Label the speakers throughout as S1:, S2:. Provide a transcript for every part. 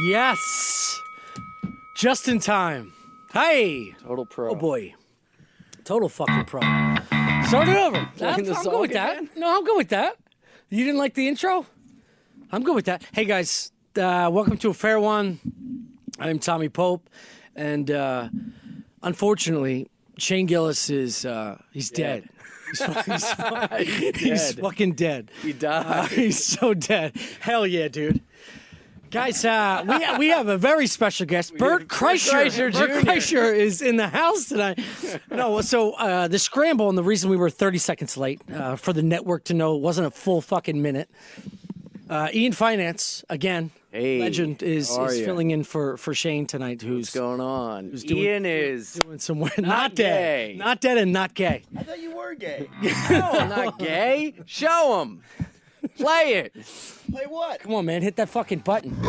S1: Yes. Just in time. Hey.
S2: Total pro.
S1: Oh, boy. Total fucking pro. Start it over. I'm good with that. No, I'm good with that. You didn't like the intro? I'm good with that. Hey, guys. Welcome to A Fair One. I'm Tommy Pope. And unfortunately, Shane Gillis is he's dead. He's fucking dead.
S2: He died.
S1: He's so dead. Hell yeah, dude. Guys, we have a very special guest. Bert Kreischer. Bert Kreischer is in the house tonight. No, so the scramble and the reason we were 30 seconds late for the network to know it wasn't a full fucking minute. Ian Finance, again, legend, is filling in for Shane tonight.
S2: What's going on?
S1: Ian is doing some work. Not dead. Not dead and not gay.
S3: I thought you were gay.
S2: No, I'm not gay. Show him. Play it.
S3: Play what?
S1: Come on, man. Hit that fucking button.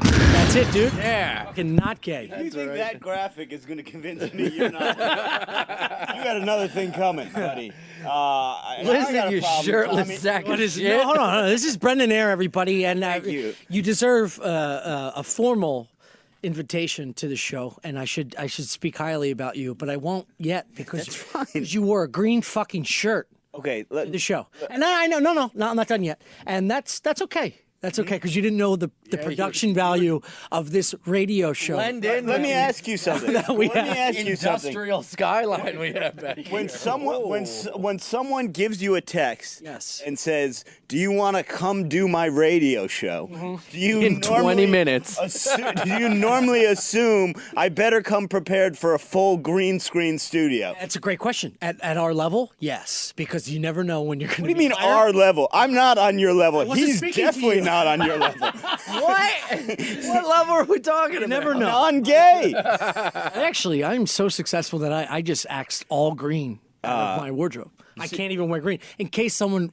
S1: That's it, dude.
S2: Yeah.
S1: Fucking not gay.
S3: You think that graphic is going to convince me you're not? You got another thing coming, buddy.
S2: Listen, you shirtless sack of shit.
S1: No, hold on. This is Brendan Eyre, everybody. And
S3: Thank you.
S1: You deserve a formal invitation to the show, and I should speak highly about you, but I won't yet because you wore a green fucking shirt.
S3: Okay,
S1: to the show. And I know, no, I'm not done yet. And that's okay. That's okay, because you didn't know the production value of this radio show.
S3: Let me ask you something.
S2: Industrial skyline we have back here.
S3: When someone gives you a text
S1: Yes.
S3: and says, "Do you want to come do my radio show?" Do you
S2: In 20 minutes.
S3: Do you normally assume I better come prepared for a full green screen studio?
S1: That's a great question. At our level, yes, because you never know when you're going to
S3: What do you mean our level? I'm not on your level. He's
S1: speaking to
S3: definitely
S1: you.
S3: not on your level.
S2: What? What level are we talking about?
S1: never know.
S3: Non-gay.
S1: Actually, I'm so successful that I just axed all green out of my wardrobe. I can't even wear green. In case someone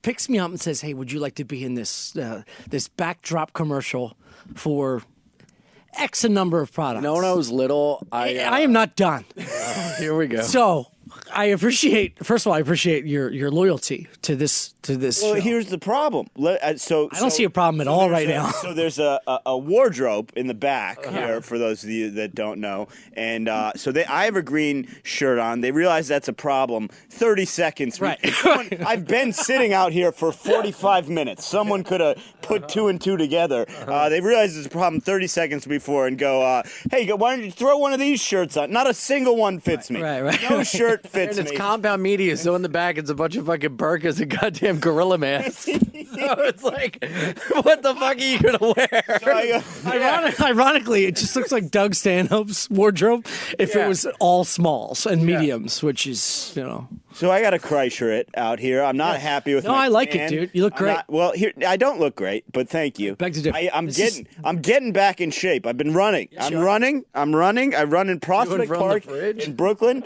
S1: picks me up and says, "Hey, would you like to be in this this backdrop commercial for X a number of products?"
S2: No, when I was little,
S1: I am not done.
S2: Here we go.
S1: So I appreciate, first of all, your loyalty to this
S3: Well,
S1: show.
S3: here's the problem. I
S1: don't see a problem at all right now.
S3: So there's a wardrobe in the back here for those of you that don't know, and I have a green shirt on. They realize that's a problem. 30 seconds.
S1: Right.
S3: I've been sitting out here for 45 minutes. Someone could have put two and two together. They realize it's a problem 30 seconds before and go, "Hey, why don't you throw one of these shirts on?" Not a single one fits me.
S1: Right.
S3: No shirt fits
S2: And it's
S3: me.
S2: compound media, so in the back it's a bunch of fucking burkas and goddamn gorilla masks. So it's like, what the fuck are you gonna wear?
S1: Ironically, it just looks like Doug Stanhope's wardrobe if it was all smalls and mediums, which is,
S3: So I got a Kreischer it out here. I'm not happy with.
S1: No,
S3: my
S1: I like
S3: tan.
S1: it, dude. You look great.
S3: Here I don't look great, but thank you.
S1: Beg to differ.
S3: I'm getting back in shape. I've been running. I'm running. I run in Prospect
S2: from
S3: Park
S2: the fridge?
S3: in Brooklyn.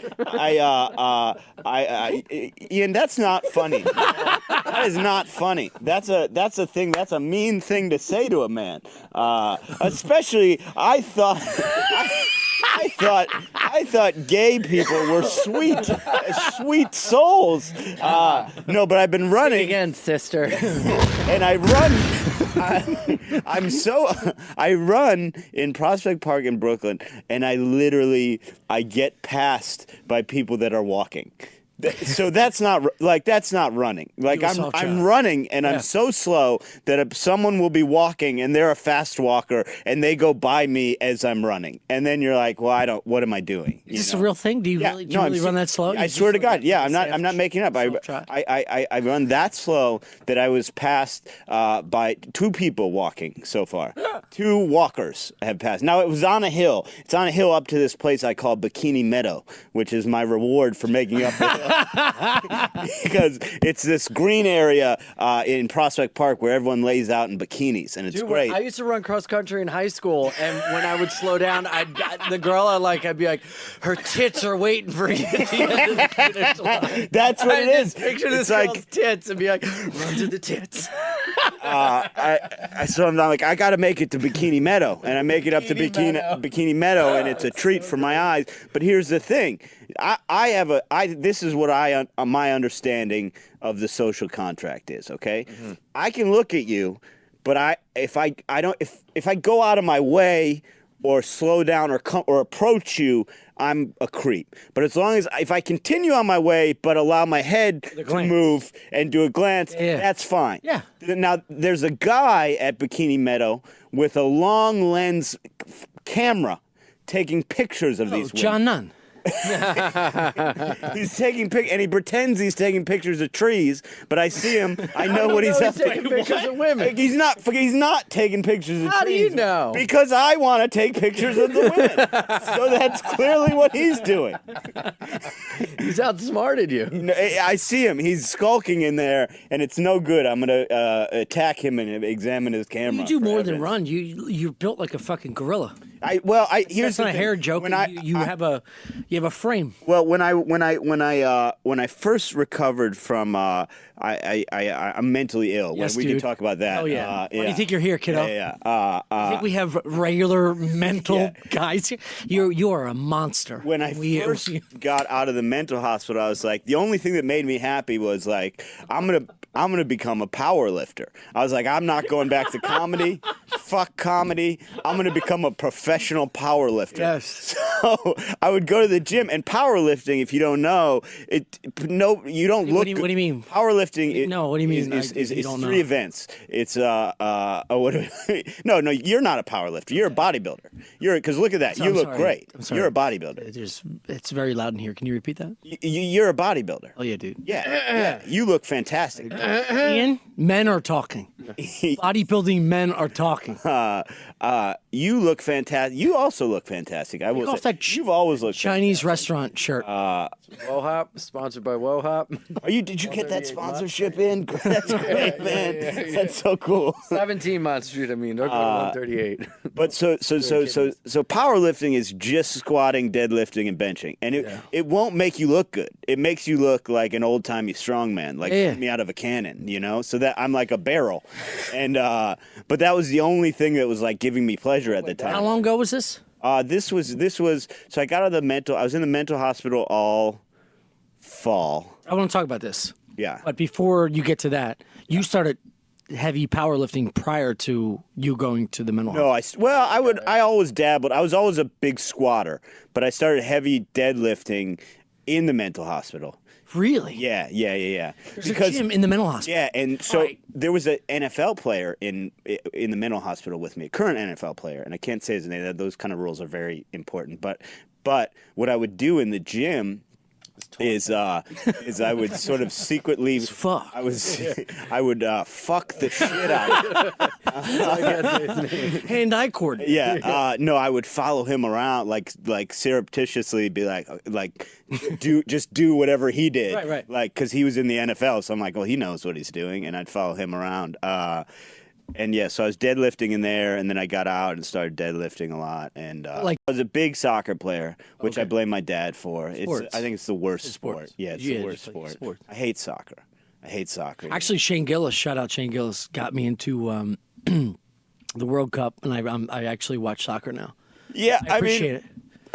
S3: Ian, that's not funny. That is not funny. That's a thing. That's a mean thing to say to a man. Especially, I thought gay people were sweet souls. No, but I've been running
S2: Again, sister.
S3: and I run. I run in Prospect Park in Brooklyn, and I get passed by people that are walking. So that's not running. Like I'm running and I'm so slow that someone will be walking and they're a fast walker and they go by me as I'm running. And then you're like, well, what am I doing?
S1: Is this a real thing? Do you really run that slow?
S3: I swear to God, yeah. I'm not making it up. I run that slow that I was passed by two people walking so far. Two walkers have passed. Now it was on a hill. It's on a hill up to this place I call Bikini Meadow, which is my reward for making up the hill. Because it's this green area in Prospect Park where everyone lays out in bikinis, and it's great.
S2: I used to run cross country in high school, and when I would slow down, the girl I'd be like, her tits are waiting for you at the end of the finish line.
S3: That's what it is.
S2: Picture this girl's tits and be like, run to the tits.
S3: So I'm like, I got to make it to Bikini Meadow, and I make it up to Bikini Meadow, and it's a treat for my eyes. But here's the thing. This is what my understanding of the social contract is, okay? Mm-hmm. I can look at you But if I go out of my way or slow down or approach you, I'm a creep. But as long as if I continue on my way but allow my head to move and do a glance, that's fine.
S1: Yeah.
S3: Now there's a guy at Bikini Meadow with a long lens camera taking pictures of these women.
S1: John Nunn.
S3: He's taking and he pretends he's taking pictures of trees, but I see him. I know what he's up to.
S2: Taking pictures of women.
S3: He's not taking pictures of trees.
S2: How do you know?
S3: Because I want to take pictures of the women. So that's clearly what he's doing.
S2: He's outsmarted you.
S3: I see him. He's skulking in there, and it's no good. I'm gonna attack him and examine his camera.
S1: You do more than run. You're built like a fucking gorilla.
S3: Here's
S1: That's not a hair joke. When you have a frame.
S3: Well, when I first recovered from I'm mentally ill.
S1: Yes,
S3: we
S1: dude.
S3: can talk about that.
S1: Oh yeah. Why do you think you're here, kiddo?
S3: Yeah.
S1: I think we have regular mental guys here. You are a monster.
S3: When I first got out of the mental hospital, I was like, the only thing that made me happy was like, I'm gonna become a power lifter. I was like, I'm not going back to comedy. Fuck comedy. I'm gonna become a professional power lifter.
S1: Yes.
S3: So I would go to the gym, and powerlifting, if you don't know, you don't look.
S1: What do you mean?
S3: Powerlifting.
S1: No, what do you mean?
S3: Is
S1: don't
S3: three
S1: know.
S3: events. It's no, you're not a powerlifter. You're a bodybuilder. Because look at that. You look great. You're a bodybuilder.
S1: It's very loud in here. Can you repeat that?
S3: You're a bodybuilder.
S1: Oh yeah, dude.
S3: Yeah. You look fantastic.
S1: Ian, men are talking. Bodybuilding men are talking.
S3: You look fantastic. You also look fantastic. I will say. You've always looked
S1: Chinese restaurant shirt.
S2: Wohop, sponsored by Wohop.
S3: Did you get that sponsorship in? That's great, man. That's so cool.
S2: 17 months, dude. I mean, don't go to 138.
S3: But so powerlifting is just squatting, deadlifting, and benching, and it won't make you look good. It makes you look like an old timey strongman, like me out of a cannon, you know. So that I'm like a barrel, and but that was the only thing that was like giving me pleasure at the time.
S1: How long ago was this?
S3: This was so I got out of the mental. I was in the mental hospital all fall.
S1: I want to talk about this.
S3: Yeah.
S1: But before you get to that, you started heavy powerlifting prior to you going to the mental hospital.
S3: I always dabbled. I was always a big squatter, but I started heavy deadlifting in the mental hospital.
S1: Really?
S3: Yeah.
S1: There's a gym in the mental hospital.
S3: Yeah, and so there was an NFL player in the mental hospital with me, a current NFL player, and I can't say his name. Those kind of rules are very important. But what I would do in the gym is I would sort of secretly
S1: fuck.
S3: I would fuck the shit out of him.
S1: Hand-eye coordinate.
S3: Yeah, no, I would follow him around like surreptitiously, be like do whatever he did,
S1: right.
S3: Like because he was in the NFL, so I'm like, well, he knows what he's doing, and I'd follow him around. And so I was deadlifting in there, and then I got out and started deadlifting a lot. And I was a big soccer player, which I blame my dad for. I think it's the worst sport. Yeah, it's the worst sport. I hate soccer.
S1: Actually, Shane Gillis, shout out Shane Gillis, got me into the World Cup, and I actually watch soccer now.
S3: Yeah,
S1: I appreciate it.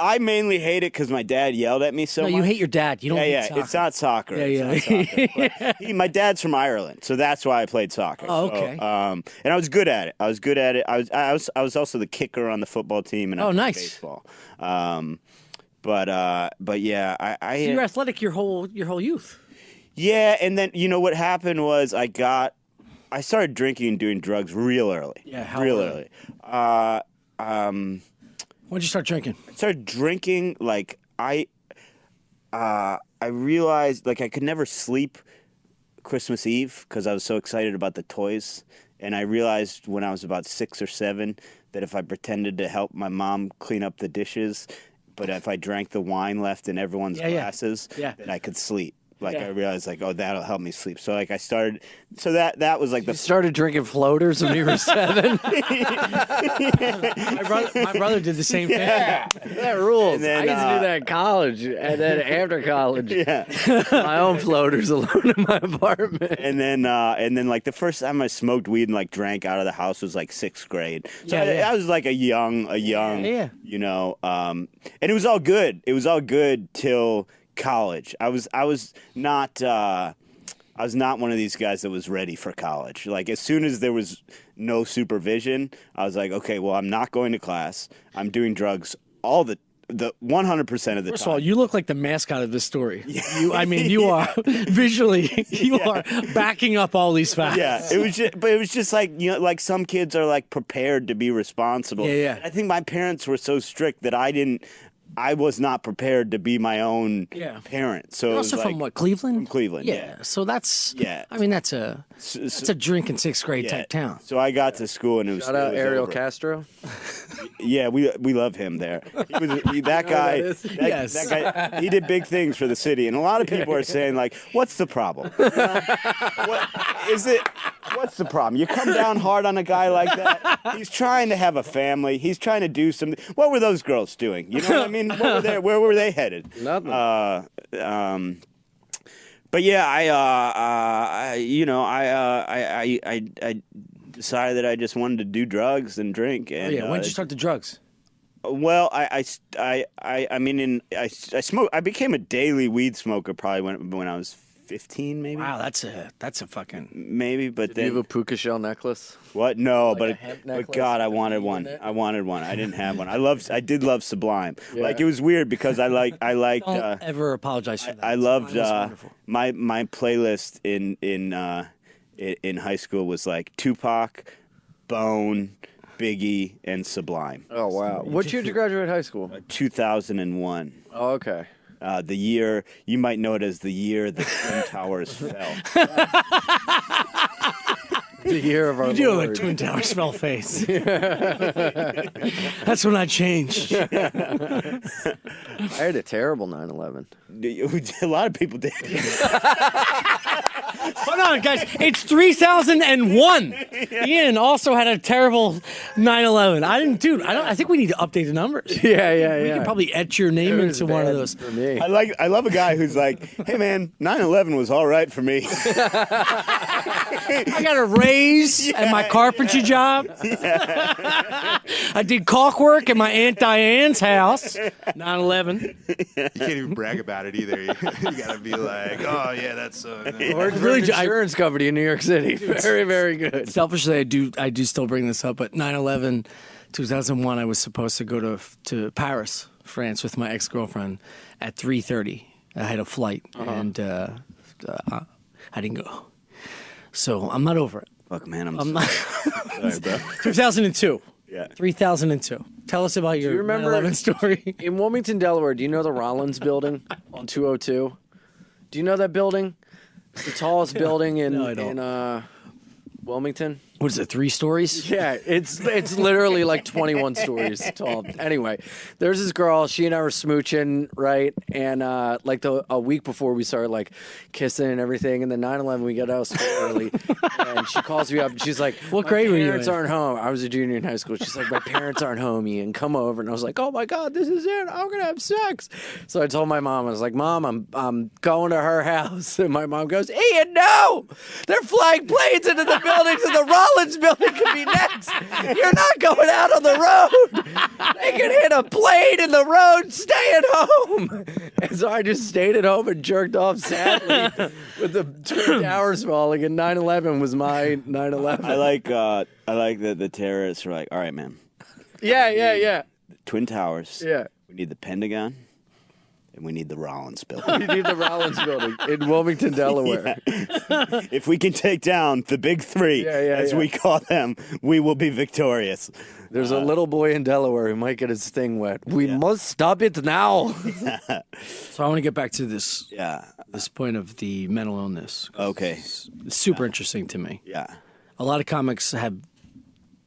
S3: I mainly hate it because my dad yelled at me so much.
S1: No, you hate your dad. You don't hate soccer.
S3: It's not soccer.
S1: Yeah.
S3: It's not soccer. My dad's from Ireland, so that's why I played soccer.
S1: Oh, okay.
S3: And I was good at it. I was also the kicker on the football team, and I played baseball. But yeah,
S1: so you're athletic your whole youth.
S3: Yeah, and then you know what happened was I started drinking and doing drugs real early.
S1: Yeah, how
S3: early?
S1: When'd you start drinking?
S3: I started drinking like I realized like I could never sleep Christmas Eve because I was so excited about the toys, and I realized when I was about 6 or 7 that if I pretended to help my mom clean up the dishes, but if I drank the wine left in everyone's glasses, that I could sleep. I realized, that'll help me sleep. So, I started. So that was like
S2: you started drinking floaters when you were 7.
S1: My brother did the same thing.
S2: That rules. Then, I used to do that in college, and then after college, my own floaters alone in my apartment.
S3: And then the first time I smoked weed and drank out of the house was 6th grade. So I was a young, you know, and it was all good. It was all good till college. I was not one of these guys that was ready for college. As soon as there was no supervision. I was like, okay, well, I'm not going to class. I'm doing drugs all the 100% of the
S1: First
S3: time.
S1: of all, you look like the mascot of this story. You are visually, you are backing up all these facts.
S3: Yeah, it was just like, like some kids are like prepared to be responsible.
S1: Yeah.
S3: And I think my parents were so strict that I was not prepared to be my own parent. So
S1: You're
S3: it was
S1: also
S3: like,
S1: from what, Cleveland?
S3: From Cleveland.
S1: Yeah. So that's I mean that's a drink in sixth grade type town.
S3: So I got to school and it was
S2: Shout out Ariel
S3: over.
S2: Castro.
S3: Yeah, we love him there. That guy. That guy. He did big things for the city, and a lot of people are saying like, "What's the problem? What is it? What's the problem? You come down hard on a guy like that. He's trying to have a family. He's trying to do something. What were those girls doing? You know what I mean? Where were they headed?
S2: Nothing.
S3: But yeah, I decided that I just wanted to do drugs and drink. And
S1: When did you start the drugs?
S3: Well, I smoked. I became a daily weed smoker probably when I was 15, maybe.
S1: Wow, that's a fucking
S3: maybe. But
S2: Do
S3: then
S2: you have a puka shell necklace?
S3: what? No,
S2: Like a hemp
S3: but
S2: necklace
S3: God, I
S2: with
S3: wanted
S2: weed
S3: one.
S2: in it?
S3: I wanted one. I didn't have one. I did love Sublime.
S2: Yeah.
S3: Like it was weird because I liked.
S1: Don't ever apologize for that.
S3: I loved
S1: Mine was wonderful.
S3: my playlist in high school was like Tupac, Bone, Biggie, and Sublime.
S2: Oh wow! What year did you graduate high school?
S3: 2001.
S2: Oh okay.
S3: The year, you might know it as the year the Twin Towers fell.
S2: The year of our
S1: You do have a
S2: Lord.
S1: Twin Towers spell face. That's when I changed.
S2: I had a terrible 9/11.
S3: A lot of people did.
S1: Hold on, guys. It's 3001. Ian also had a terrible 9/11. I think we need to update the numbers.
S2: Yeah.
S1: We could probably etch your name
S2: It was
S1: into one of
S2: bad
S1: those.
S2: for me.
S3: I love a guy who's like, hey man, 9/11 was all right for me.
S1: I got a raise at my carpentry job. I did caulk work at my Aunt Diane's house. 9/11.
S4: You can't even brag about it either. You gotta be like, oh yeah, that's
S2: Worked for an insurance company in New York City. Very, very good.
S1: Selfishly, I do still bring this up, but 9/11, 2001, I was supposed to go to Paris, France, with my ex-girlfriend at 3:30. I had a flight, and I didn't go. So I'm not over it.
S3: Fuck man,
S1: I'm not.
S3: sorry, bro.
S1: 2002.
S3: Yeah.
S1: 3002. Tell us about your
S2: you remember-
S1: 9/11 story.
S2: In Wilmington, Delaware, do you know the Rollins building on 202? Do you know that building? It's the tallest building in
S1: No, I don't.
S2: in Wilmington.
S1: What is it, 3 stories?
S2: Yeah, it's literally like 21 stories tall. Anyway, there's this girl. She and I were smooching, right? And like a week before we started like kissing and everything. And then 9/11, we got out of school early, and she calls me up. And she's like,
S1: What grade were you
S2: Parents
S1: in?"
S2: aren't home. I was a junior in high school. She's like, my parents aren't home, Ian. Come over. And I was like, oh my God, this is it. I'm gonna have sex. So I told my mom. I was like, Mom, I'm going to her house. And my mom goes, Ian, no! They're flying planes into the buildings, and the Rollins building could be next. You're not going out on the road. They could hit a plane in the road. Stay at home. And so I just stayed at home and jerked off sadly with the Twin Towers falling. And 9/11 was my 9/11.
S3: I like that the terrorists were like, all right, man,
S2: Yeah.
S3: Twin Towers.
S2: Yeah.
S3: We need the Pentagon, and we need the Rollins building.
S2: You need the Rollins building in Wilmington, Delaware.
S3: If we can take down the big three, as we call them, we will be victorious.
S2: There's a little boy in Delaware who might get his thing wet. We must stop it now.
S1: So I want to get back to this
S3: Yeah.
S1: this point of the mental illness.
S3: Okay.
S1: It's super interesting to me.
S3: Yeah.
S1: A lot of comics have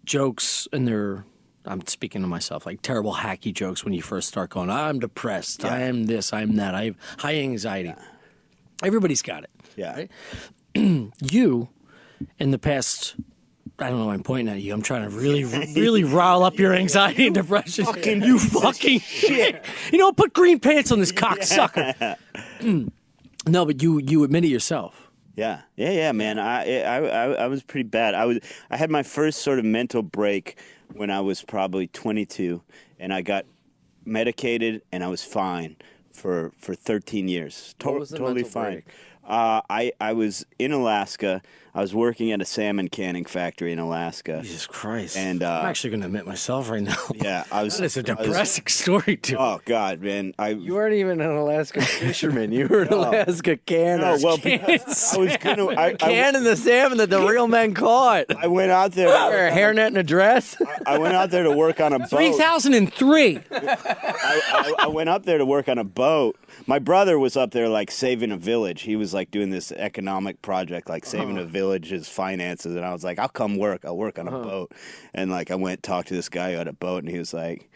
S1: jokes in their, I'm speaking to myself, like terrible hacky jokes when you first start going, I'm depressed, I am this, I'm that, I have high anxiety. Everybody's got it.
S3: Yeah.
S1: Right? You, in the past, I don't know why I'm pointing at you. I'm trying to really rile up your anxiety and depression. You fucking shit. You know, put green pants on this cocksucker. No, but you admit it yourself.
S3: Yeah, man. I was pretty bad. I had my first sort of mental break when I was probably 22, and I got medicated, and I was fine for 13 years.
S2: What was the
S3: totally
S2: mental
S3: fine.
S2: break?
S3: I was in Alaska. I was working at a salmon canning factory in Alaska.
S1: Jesus Christ.
S3: And
S1: I'm actually going to admit myself right now.
S3: yeah, I was.
S1: That is a depressing story, too.
S3: Oh God, man!
S2: You weren't even an Alaska fisherman. You were an Alaska canner.
S3: No, well, because I was gonna.
S2: Canning the salmon that the real men caught.
S3: I went out there.
S2: Wear a hairnet and a dress.
S3: I went out there to work on a boat.
S1: 3003.
S3: I went up there to work on a boat. My brother was up there like saving a village. He was like doing this economic project, like saving a village's finances. And I was like, I'll come work. I'll work on a boat. And like I went talked to this guy who had a boat, and he was like,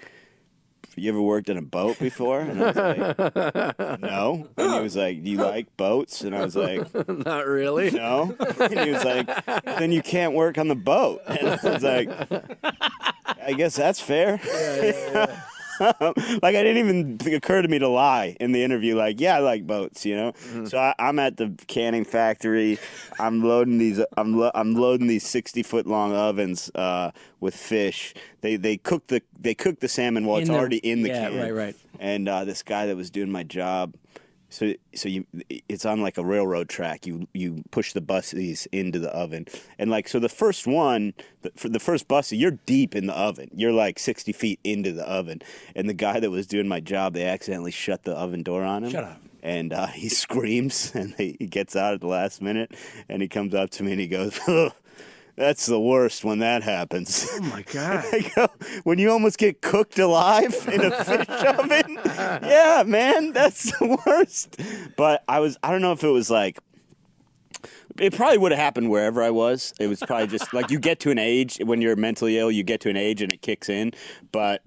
S3: you ever worked on a boat before? And I was like, no. And he was like, do you like boats? And I was like,
S2: Not really.
S3: no. And he was like, then you can't work on the boat. And I was like, I guess that's fair. Yeah. Like, I didn't even occur to me to lie in the interview. Like, yeah, I like boats, you know. So I'm at the canning factory. I'm loading these. I'm loading these 60-foot long ovens with fish. They cook the salmon while it's already in the can.
S1: Right.
S3: And this guy that was doing my job. So it's on like a railroad track. You push the bussies into the oven, and like so the first one, for the first bussy, you're deep in the oven. You're like 60 feet into the oven, and the guy that was doing my job, they accidentally shut the oven door on him.
S1: Shut up.
S3: And he screams, and he gets out at the last minute, and he comes up to me and he goes, "Ugh, that's the worst when that happens."
S1: Oh, my God.
S3: I go, when you almost get cooked alive in a fish oven? Yeah, man, that's the worst. But I don't know if it was like, it probably would have happened wherever I was. It was probably just like you get to an age, when you're mentally ill, you get to an age and it kicks in. But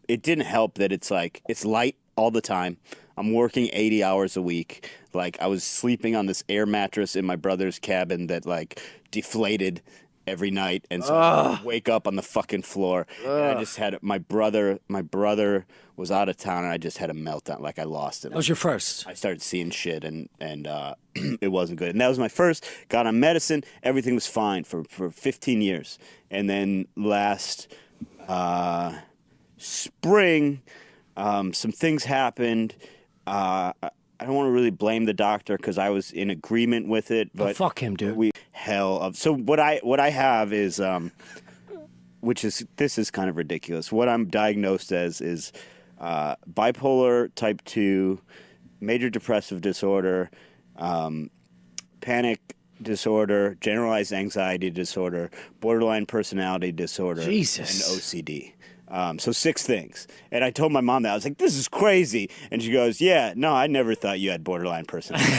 S3: it didn't help that it's like, it's light all the time. I'm working 80 hours a week. Like, I was sleeping on this air mattress in my brother's cabin that like deflated every night, and so I would wake up on the fucking floor. And I just had my brother was out of town, and I just had a meltdown. Like, I lost it.
S1: That was your first.
S3: I started seeing shit, and it wasn't good. And that was my first. Got on medicine. Everything was fine for 15 years. And then last spring, some things happened. I don't want to really blame the doctor because I was in agreement with it. But
S1: fuck him, dude.
S3: So what I have is, this is kind of ridiculous. What I'm diagnosed as is bipolar type 2, major depressive disorder, panic disorder, generalized anxiety disorder, borderline personality disorder,
S1: Jesus.
S3: and OCD. So 6 things. And I told my mom that. I was like, this is crazy. And she goes, yeah, no, I never thought you had borderline personality.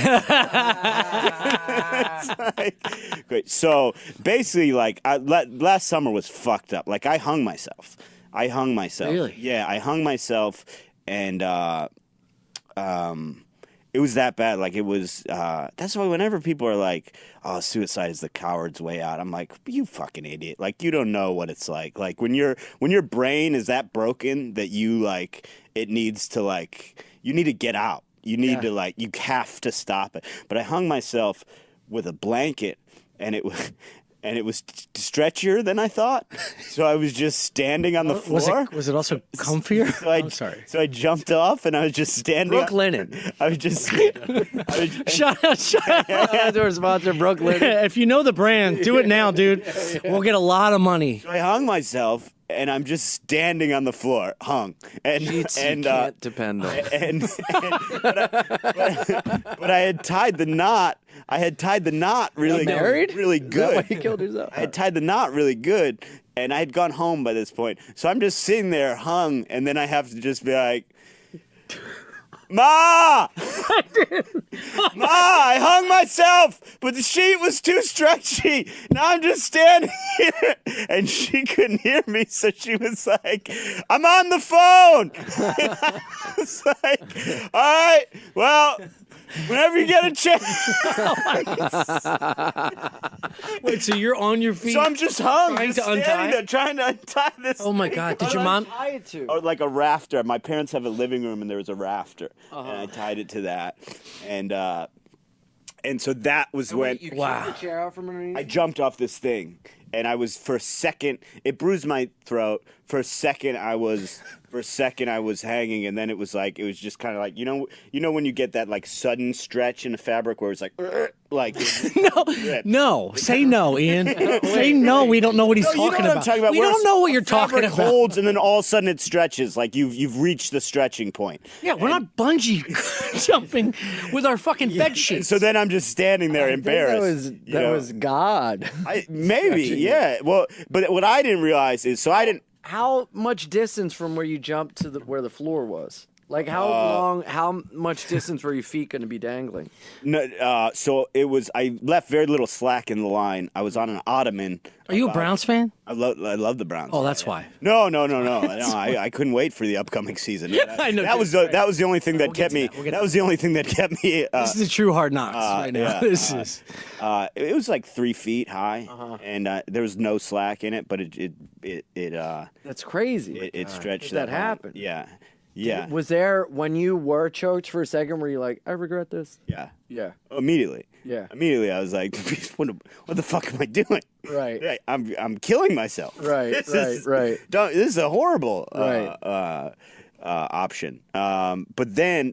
S3: It's like, great. So basically, like, last summer was fucked up. Like, I hung myself.
S1: Really?
S3: Yeah, I hung myself. And it was that bad. Like, it was, that's why whenever people are like, oh, suicide is the coward's way out, I'm like, you fucking idiot. Like, you don't know what it's like. Like, when your brain is that broken that you, like, it needs to, like, you need to get out. You need to, like, you have to stop it. But I hung myself with a blanket, and it was stretchier than I thought. So I was just standing on the floor.
S1: Was it also comfier?
S3: So
S1: I'm sorry.
S3: So I jumped off, and I was just standing.
S2: Brook Linen.
S3: I was just.
S1: Shut up.
S2: Our sponsor, Brook Linen.
S1: If you know the brand, do it now, dude. We'll get a lot of money.
S3: So I hung myself, and I'm just standing on the floor, hung, and
S2: You can't depend on.
S3: But I had tied the knot. Really,
S2: married?
S3: really
S2: Is that
S3: good.
S2: why you killed yourself?
S3: I had tied the knot really good, and I had gone home by this point. So I'm just sitting there hung, and then I have to just be like, Ma! Ma, I hung myself, but the sheet was too stretchy. Now I'm just standing here. And she couldn't hear me, so she was like, I'm on the phone. And I was like, all right, well, whenever you get a chance.
S1: Wait, so you're on your feet?
S3: So I'm just hung,
S1: Trying
S3: just
S1: to
S3: standing
S1: untie?
S3: there, trying to untie this.
S1: Oh my
S3: thing.
S1: God! Did your mom?
S2: Tie it to.
S3: Or like a rafter. My parents have a living room, and there was a rafter, and I tied it to that, and so that was when
S2: You
S1: Wow.
S2: kicked the chair out from underneath?
S3: I jumped off this thing, and I was for a second. It bruised my throat. for a second I was hanging, and then it was just kind of like when you get that like sudden stretch in the fabric where it's like
S1: No, say no, Ian. Say no. We don't know what he's
S3: No, you know
S1: talking
S3: what I'm
S1: about.
S3: talking about.
S1: We
S3: Where
S1: don't know what you're
S3: fabric
S1: talking about.
S3: holds, and then all of a sudden it stretches. Like you've reached the stretching point.
S1: Yeah, we're not bungee jumping with our fucking bed sheets.
S3: So then I'm just standing there embarrassed.
S2: That was God.
S3: Maybe, yeah. Well, but what I didn't realize is,
S2: How much distance from where you jumped to where the floor was? Like how much distance were your feet going to be dangling?
S3: No, so it was. I left very little slack in the line. I was on an ottoman.
S1: Are you a Browns fan?
S3: I love the Browns.
S1: Oh, that's why.
S3: No. I couldn't wait for the upcoming season.
S1: I know.
S3: That was the only thing that kept me. That was the only thing that kept me.
S1: This is the true hard knocks right now.
S3: Yeah,
S1: This is.
S3: It was like 3 feet high, and there was no slack in it, but it
S2: That's crazy.
S3: it stretched.
S2: That
S3: long.
S2: happened.
S3: Yeah. Yeah.
S2: Was there, when you were choked for a second, were you like, I regret this?
S3: Yeah.
S2: Yeah.
S3: Immediately.
S2: Yeah.
S3: Immediately, I was like, what the fuck am I doing?
S2: Right.
S3: Yeah, I'm killing myself.
S2: Right, right.
S3: This is a horrible
S2: Right.
S3: option. But then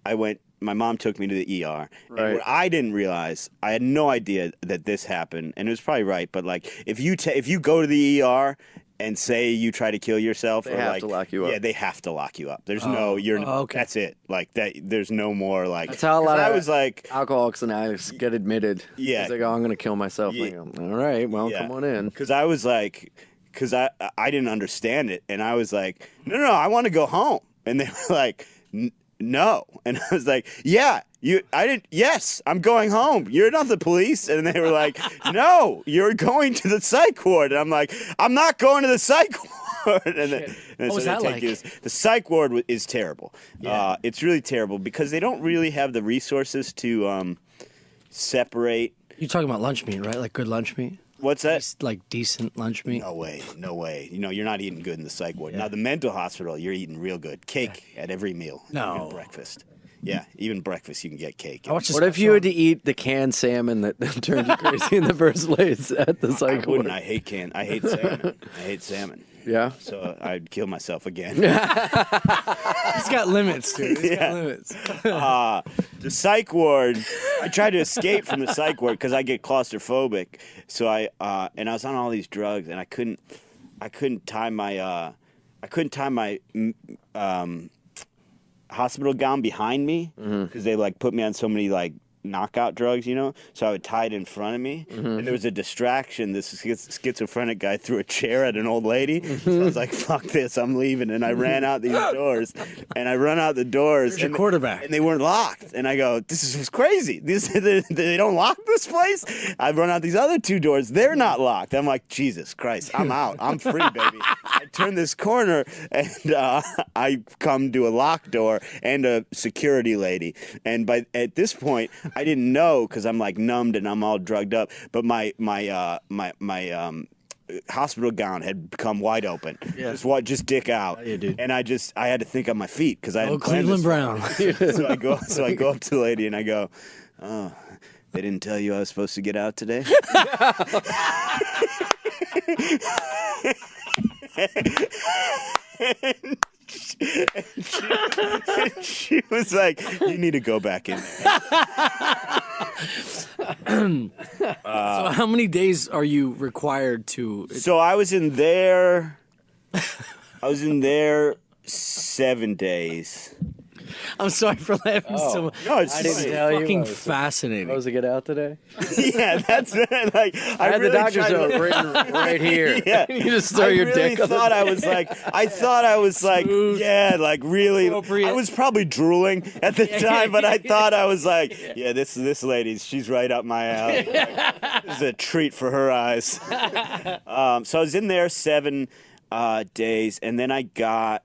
S3: I went. My mom took me to the ER.
S2: Right.
S3: And what I didn't realize, I had no idea that this happened, and it was probably right. But like, if you go to the ER and say you try to kill yourself,
S2: They have to lock you up.
S3: Yeah, they have to lock you up. There's okay. That's it. Like that. There's no more like.
S2: That's how a lot of
S3: I was like
S2: alcoholics and addicts get admitted.
S3: Yeah.
S2: It's like, oh, I'm going to kill myself.
S3: Yeah.
S2: Like, all right, well, come on in.
S3: Because I was like, I didn't understand it, and I was like, no, I want to go home, and they were like, no, and I was like, yeah. Yes, I'm going home. You're not the police. And they were like, no, you're going to the psych ward. And I'm like, I'm not going to the psych ward. And
S1: What was that like?
S3: The psych ward is terrible.
S1: Yeah.
S3: It's really terrible because they don't really have the resources to separate.
S1: You're talking about lunch meat, right? Like good lunch meat?
S3: What's that?
S1: Like decent lunch meat?
S3: No way. You're not eating good in the psych ward. Now, the mental hospital, you're eating real good. Cake at every meal.
S1: No.
S3: Even breakfast. Yeah, even breakfast you can get cake.
S2: What if you had to eat the canned salmon that turned you crazy in the first place at the psych
S3: I wouldn't.
S2: ward?
S3: I hate salmon. I hate salmon.
S2: Yeah?
S3: So I'd kill myself again.
S1: He's got limits, dude. He's got limits.
S3: The psych ward, I tried to escape from the psych ward because I get claustrophobic. So I was on all these drugs, and I couldn't tie my hospital gown behind me because they like put me on so many like knockout drugs, so I would tie it in front of me, and there was a distraction. This schizophrenic guy threw a chair at an old lady, so I was like, fuck this, I'm leaving, and I ran out these doors, and I run out the doors.
S1: Where's your quarterback?
S3: And they weren't locked, and I go, this is crazy. They don't lock this place? I run out these other 2 doors, they're not locked. I'm like, Jesus Christ, I'm out, I'm free, baby. I turn this corner, and I come to a locked door and a security lady, and at this point, I didn't know because I'm like numbed and I'm all drugged up. But my hospital gown had become wide open. Yeah. Just dick out.
S1: Yeah, dude.
S3: And I had to think on my feet because I hadn't planned
S1: Cleveland
S3: this.
S1: Brown.
S3: So I go up to the lady and I go, oh, they didn't tell you I was supposed to get out today? And she was like, you need to go back in there.
S1: So how many days are you required to?
S3: So I was in there 7 days.
S1: I'm sorry for laughing so much.
S3: No, it's
S2: I didn't
S3: funny.
S2: tell you.
S1: Fucking
S2: I was
S1: fascinating.
S2: supposed to get out today?
S3: Yeah, that's like
S2: I had
S3: really
S2: the doctor's
S3: tried to-
S2: note written right here.
S3: Yeah.
S2: You just throw your dick on the
S3: I thought I was like,
S1: Smooth.
S3: yeah, like really.
S1: Appropriate.
S3: I was probably drooling at the time, but I thought I was like, yeah, this lady, she's right up my alley. This is a treat for her eyes. So I was in there 7 days, and then I got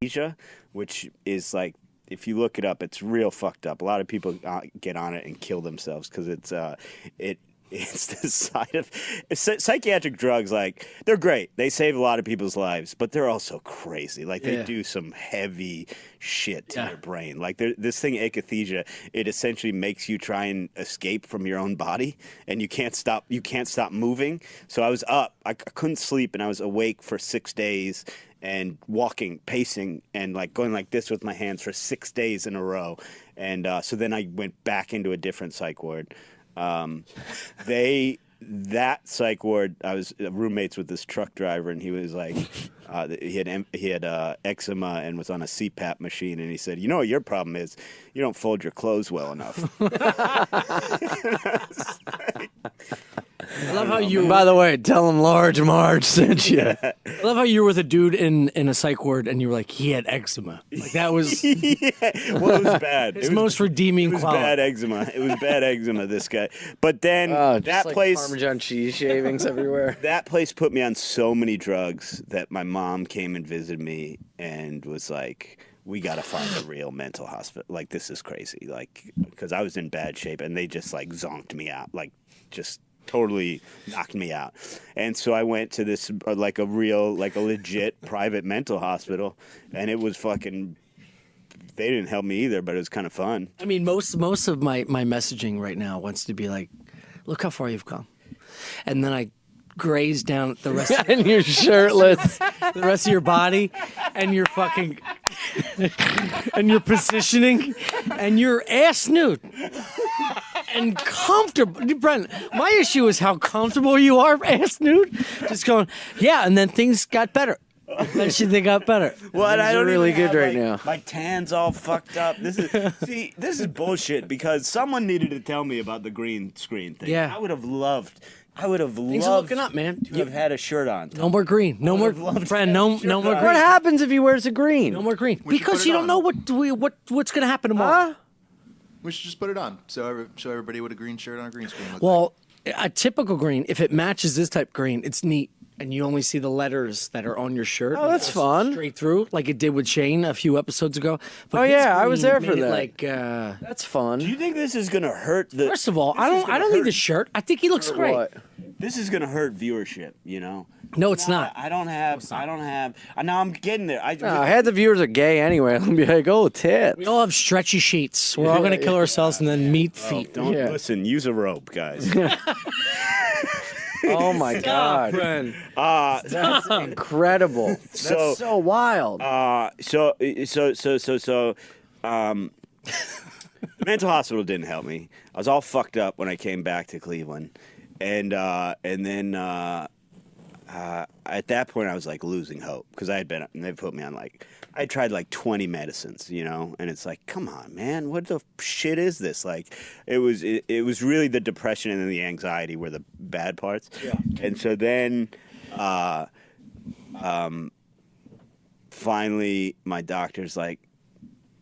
S3: Asia, which is like, if you look it up, it's real fucked up. A lot of people get on it and kill themselves because it It's the side of psychiatric drugs. Like they're great. They save a lot of people's lives, but they're also crazy. Like they do some heavy shit to your brain. Like this thing, akathisia, it essentially makes you try and escape from your own body, and you can't stop. You can't stop moving. So I was up. I couldn't sleep, and I was awake for 6 days and walking, pacing, and like going like this with my hands for 6 days in a row. And so then I went back into a different psych ward. That psych ward, I was roommates with this truck driver, and he was like, he had eczema and was on a CPAP machine, and he said, "You know what your problem is? You don't fold your clothes well enough."
S1: I love how you.
S2: By the way, tell him Large Marge sent you.
S1: I love how you were with a dude in a psych ward, and you were like, he had eczema. Like that was
S3: Well, it was bad.
S1: his most redeeming
S3: It was
S1: quality.
S3: bad eczema. It was bad eczema. This guy, but then
S2: Just
S3: that
S2: like
S3: place.
S2: Parmesan cheese shavings everywhere.
S3: That place put me on so many drugs that my mom came and visited me and was like, "We got to find a real mental hospital. Like, this is crazy." Like, because I was in bad shape, and they just like zonked me out, like just totally knocked me out. And so I went to this like a legit private mental hospital, and it was fucking. They didn't help me either, but it was kind of fun.
S1: I mean, most of my messaging right now wants to be like, look how far you've come. And then I graze down the rest of
S2: And you're shirtless.
S1: the rest of your body, and you're fucking and you're positioning, and you're ass nude and comfortable. Brent, my issue is how comfortable you are, ass nude. Just going, yeah, and then things got better. Eventually, they got better.
S3: Well, and I
S2: are
S3: don't
S2: really
S3: even
S2: good
S3: have,
S2: right
S3: like,
S2: now.
S3: My tan's all fucked up. This is bullshit because someone needed to tell me about the green screen thing.
S1: Yeah.
S3: I would have loved
S1: Things are looking up, man.
S3: to have had a shirt on.
S1: No more green. No more, friend. No more
S2: What
S1: green.
S2: happens if he wears a green?
S1: No more green.
S4: We should
S1: Because
S4: put
S1: you
S4: it
S1: don't
S4: on.
S1: know what's going to happen tomorrow.
S4: We should just put it on. Show everybody what a green shirt on a green screen looks like.
S1: Well, a typical green, if it matches this type green, it's neat. And you only see the letters that are on your shirt.
S2: Oh, that's fun.
S1: Straight through, like it did with Shane a few episodes ago. But
S2: Oh,
S1: his
S2: yeah, I was
S1: green
S2: there for
S1: made it
S2: that.
S1: Like,
S2: That's fun.
S3: Do you think this is gonna hurt the?
S1: first of all, I don't need the shirt. I think he looks great.
S2: What?
S3: This is gonna hurt viewership. You know.
S1: No, it's not.
S3: I don't have. Now I'm getting there.
S2: No, half the viewers are gay anyway. I'll be like, oh, tits.
S1: We all have stretchy sheets. We're all going to kill ourselves and then meet feet.
S3: Don't
S2: Yeah.
S3: listen. Use a rope, guys.
S2: Oh my god, that's incredible. That's so wild.
S3: The mental hospital didn't help me. I was all fucked up when I came back to Cleveland, and then at that point I was like losing hope because they put me on I tried like 20 medicines, you know, and it's like, come on, man, what the shit is this? Like, it was really the depression and the anxiety were the bad parts. Yeah. And so then, finally, my doctor's like,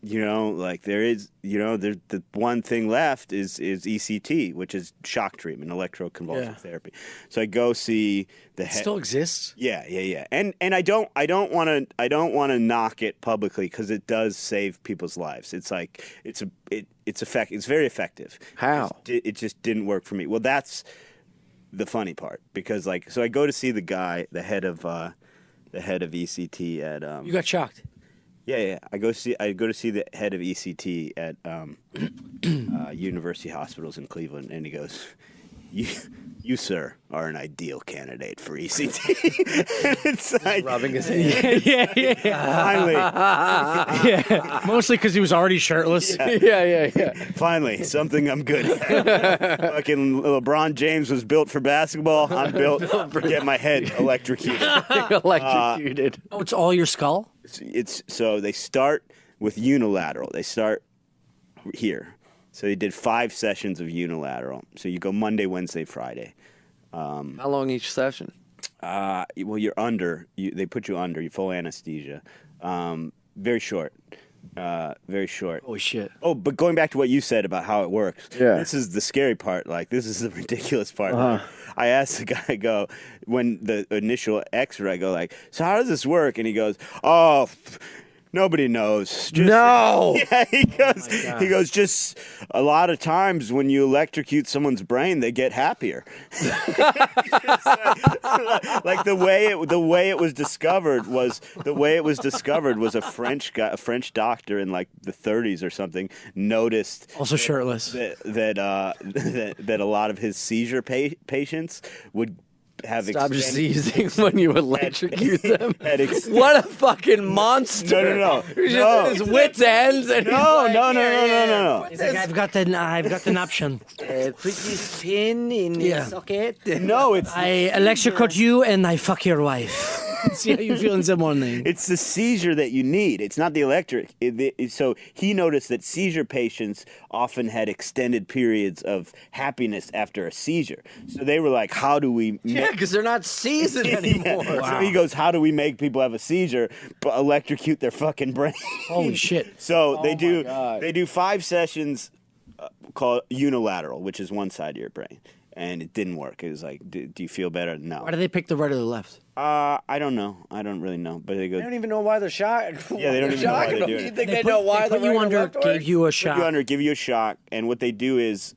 S3: you know, like there's the one thing left is ECT, which is shock treatment, electroconvulsive therapy. So I go see the
S1: It still exists.
S3: Yeah. And I don't want to knock it publicly because it does save people's lives. It's like it's very effective.
S2: How?
S3: It just didn't work for me. Well, that's the funny part because so I go to see the guy, the head of ECT at
S1: You got shocked.
S3: Yeah. I go to see the head of ECT at University Hospitals in Cleveland, and he goes, "You sir are an ideal candidate for ECT." And it's like
S2: Rubbing his head.
S3: finally,
S1: Yeah. Mostly because he was already shirtless.
S2: Yeah.
S3: finally, something I'm good at. Fucking LeBron James was built for basketball. I'm built for get my head electrocuted.
S2: Electrocuted.
S1: Oh, it's all your skull?
S3: It's so they start with unilateral. They start here. So they did 5 sessions of unilateral. So you go Monday, Wednesday, Friday.
S2: How long each session?
S3: Well, you're under. They put you under. You full anesthesia. Very short. Very short.
S1: Holy shit.
S3: Oh, but going back to what you said about how it works.
S2: Yeah.
S3: This is the scary part. Like, this is the ridiculous part. I asked the guy, when the initial X-ray, I go like, so how does this work? And he goes, oh, Nobody knows. Just,
S2: No.
S3: Yeah, he goes, just a lot of times when you electrocute someone's brain, they get happier. Like the way it was discovered was a French guy, a French doctor in like the 30s or something noticed
S1: Also shirtless.
S3: that a lot of his seizure patients would have
S2: Stop seizing when you electrocute them.
S3: had
S2: What a fucking monster!
S3: No.
S2: He's just at his wits' ends. And
S3: No.
S1: He's like, I've got an option.
S2: Put this pin in
S1: Yeah.
S2: the socket.
S3: No, it's
S1: I electrocute you and I fuck your wife. See how you feel in the morning.
S3: It's the seizure that you need. It's not the electric. So he noticed that seizure patients often had extended periods of happiness after a seizure. So they were like, how do we...
S2: Yeah, because they're not seizing anymore.
S3: So he goes, how do we make people have a seizure but electrocute their fucking brain?
S1: Holy shit.
S3: So
S2: my God.
S3: they do 5 sessions called unilateral, which is one side of your brain. And it didn't work. It was like, do you feel better? No.
S1: Why do they pick the right or the left?
S3: I don't know. I don't really know. But they go...
S2: They don't even know why they're shocked.
S3: Yeah, they don't even know why they're doing it.
S2: You think they know why
S1: they put
S2: they're
S1: you
S2: right or
S1: under,
S2: left or
S1: gave you a
S3: Put
S1: shot.
S3: you under, give you a shock, and what they do is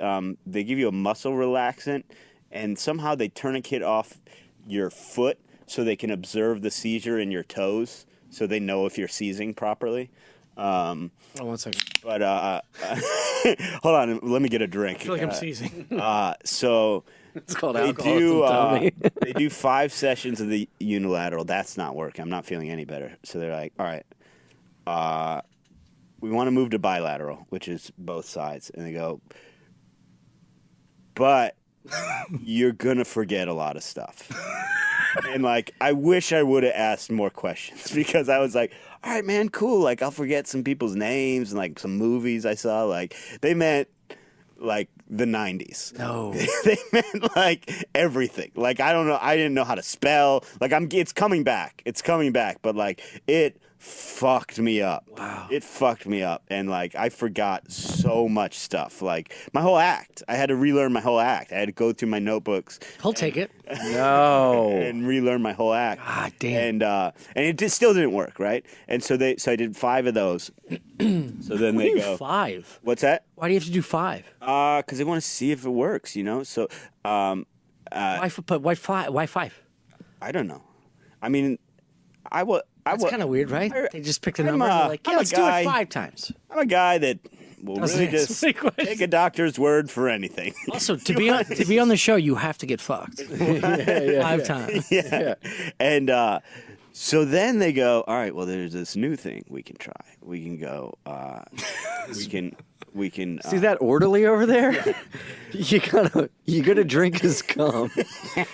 S3: they give you a muscle relaxant, and somehow they tourniquet off your foot so they can observe the seizure in your toes, so they know if you're seizing properly.
S1: Oh, 1 second.
S3: But hold on, let me get a drink.
S1: I feel like I'm seizing.
S3: So
S2: It's called
S3: they
S2: alcoholism,
S3: do
S2: Tommy.
S3: they do 5 sessions of the unilateral. That's not working. I'm not feeling any better. So they're like, all right, we want to move to bilateral, which is both sides. And they go, but you're gonna forget a lot of stuff. And like, I wish I would have asked more questions because I was like, all right, man, cool. Like, I'll forget some people's names and like some movies I saw. Like, they meant like the 90s.
S1: No.
S3: They meant like everything. Like, I don't know. I didn't know how to spell. Like, it's coming back. It's coming back. But like, it fucked me up.
S1: Wow.
S3: It fucked me up. And like, I forgot so much stuff. Like, my whole act. I had to relearn my whole act. I had to go through my notebooks.
S1: He'll take it.
S2: No.
S3: And relearn my whole act.
S1: Ah, damn.
S3: And it just still didn't work, right? And so I did 5 of those. So then they go,
S1: 5.
S3: what's that?
S1: Why do you have to do 5?
S3: Because they want to see if it works, you know. So
S1: Why 5? Why 5?
S3: I don't know. I mean,
S1: That's kind of weird, right? They just picked a
S3: I'm
S1: number and they're like,
S3: I'm
S1: yeah,
S3: a
S1: let's do
S3: guy-
S1: it 5 times.
S3: I'm a guy that will
S1: Doesn't
S3: really
S1: answer
S3: just
S1: my question.
S3: take a doctor's word for anything.
S1: Also, to be on the show, you have to get fucked 5 times.
S3: Yeah. And so then they go, all right, well, there's this new thing we can try. We can go, we can
S2: See that orderly over there? You gotta drink his cum.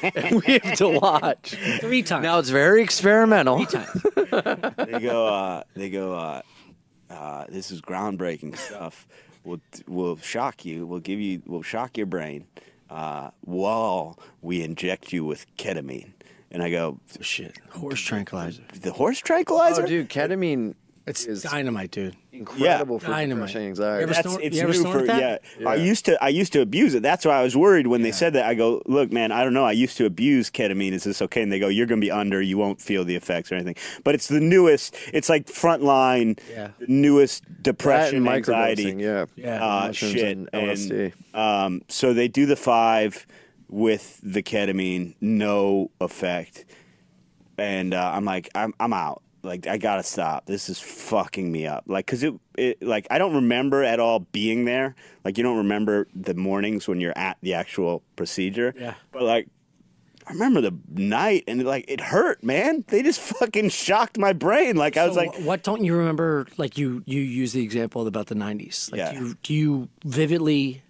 S2: And we have to watch.
S1: 3 times.
S2: Now it's very experimental.
S3: they go, this is groundbreaking stuff. We'll shock you. We'll shock your brain while we inject you with ketamine. And I go,
S1: Shit. Horse tranquilizer.
S3: the horse tranquilizer?
S2: Oh, dude, ketamine
S1: It's
S2: is
S1: dynamite, dude.
S2: incredible for
S1: Dynamite.
S2: depression and anxiety.
S1: Ever snort-
S3: It's
S1: you ever
S3: new
S1: snort
S3: for
S1: that?
S3: yeah. I used to abuse it. That's why I was worried when they said that. I go, look, man, I don't know. I used to abuse ketamine. Is this okay? And they go, you're gonna be under. You won't feel the effects or anything. But it's the newest. It's like frontline, the newest depression,
S2: That and
S3: anxiety,
S2: microdosing, yeah. Mushrooms
S3: shit.
S2: and LSD.
S3: And so they do the 5 with the ketamine, no effect. And I'm like, I'm out. Like, I gotta stop. This is fucking me up. Like, cause it like, I don't remember at all being there. Like, you don't remember the mornings when you're at the actual procedure.
S1: Yeah.
S3: But like, I remember the night, and it hurt, man. They just fucking shocked my brain. Like, I was like,
S1: what don't you remember? Like, you use the example about the 90s. Like,
S3: Yeah.
S1: do you vividly?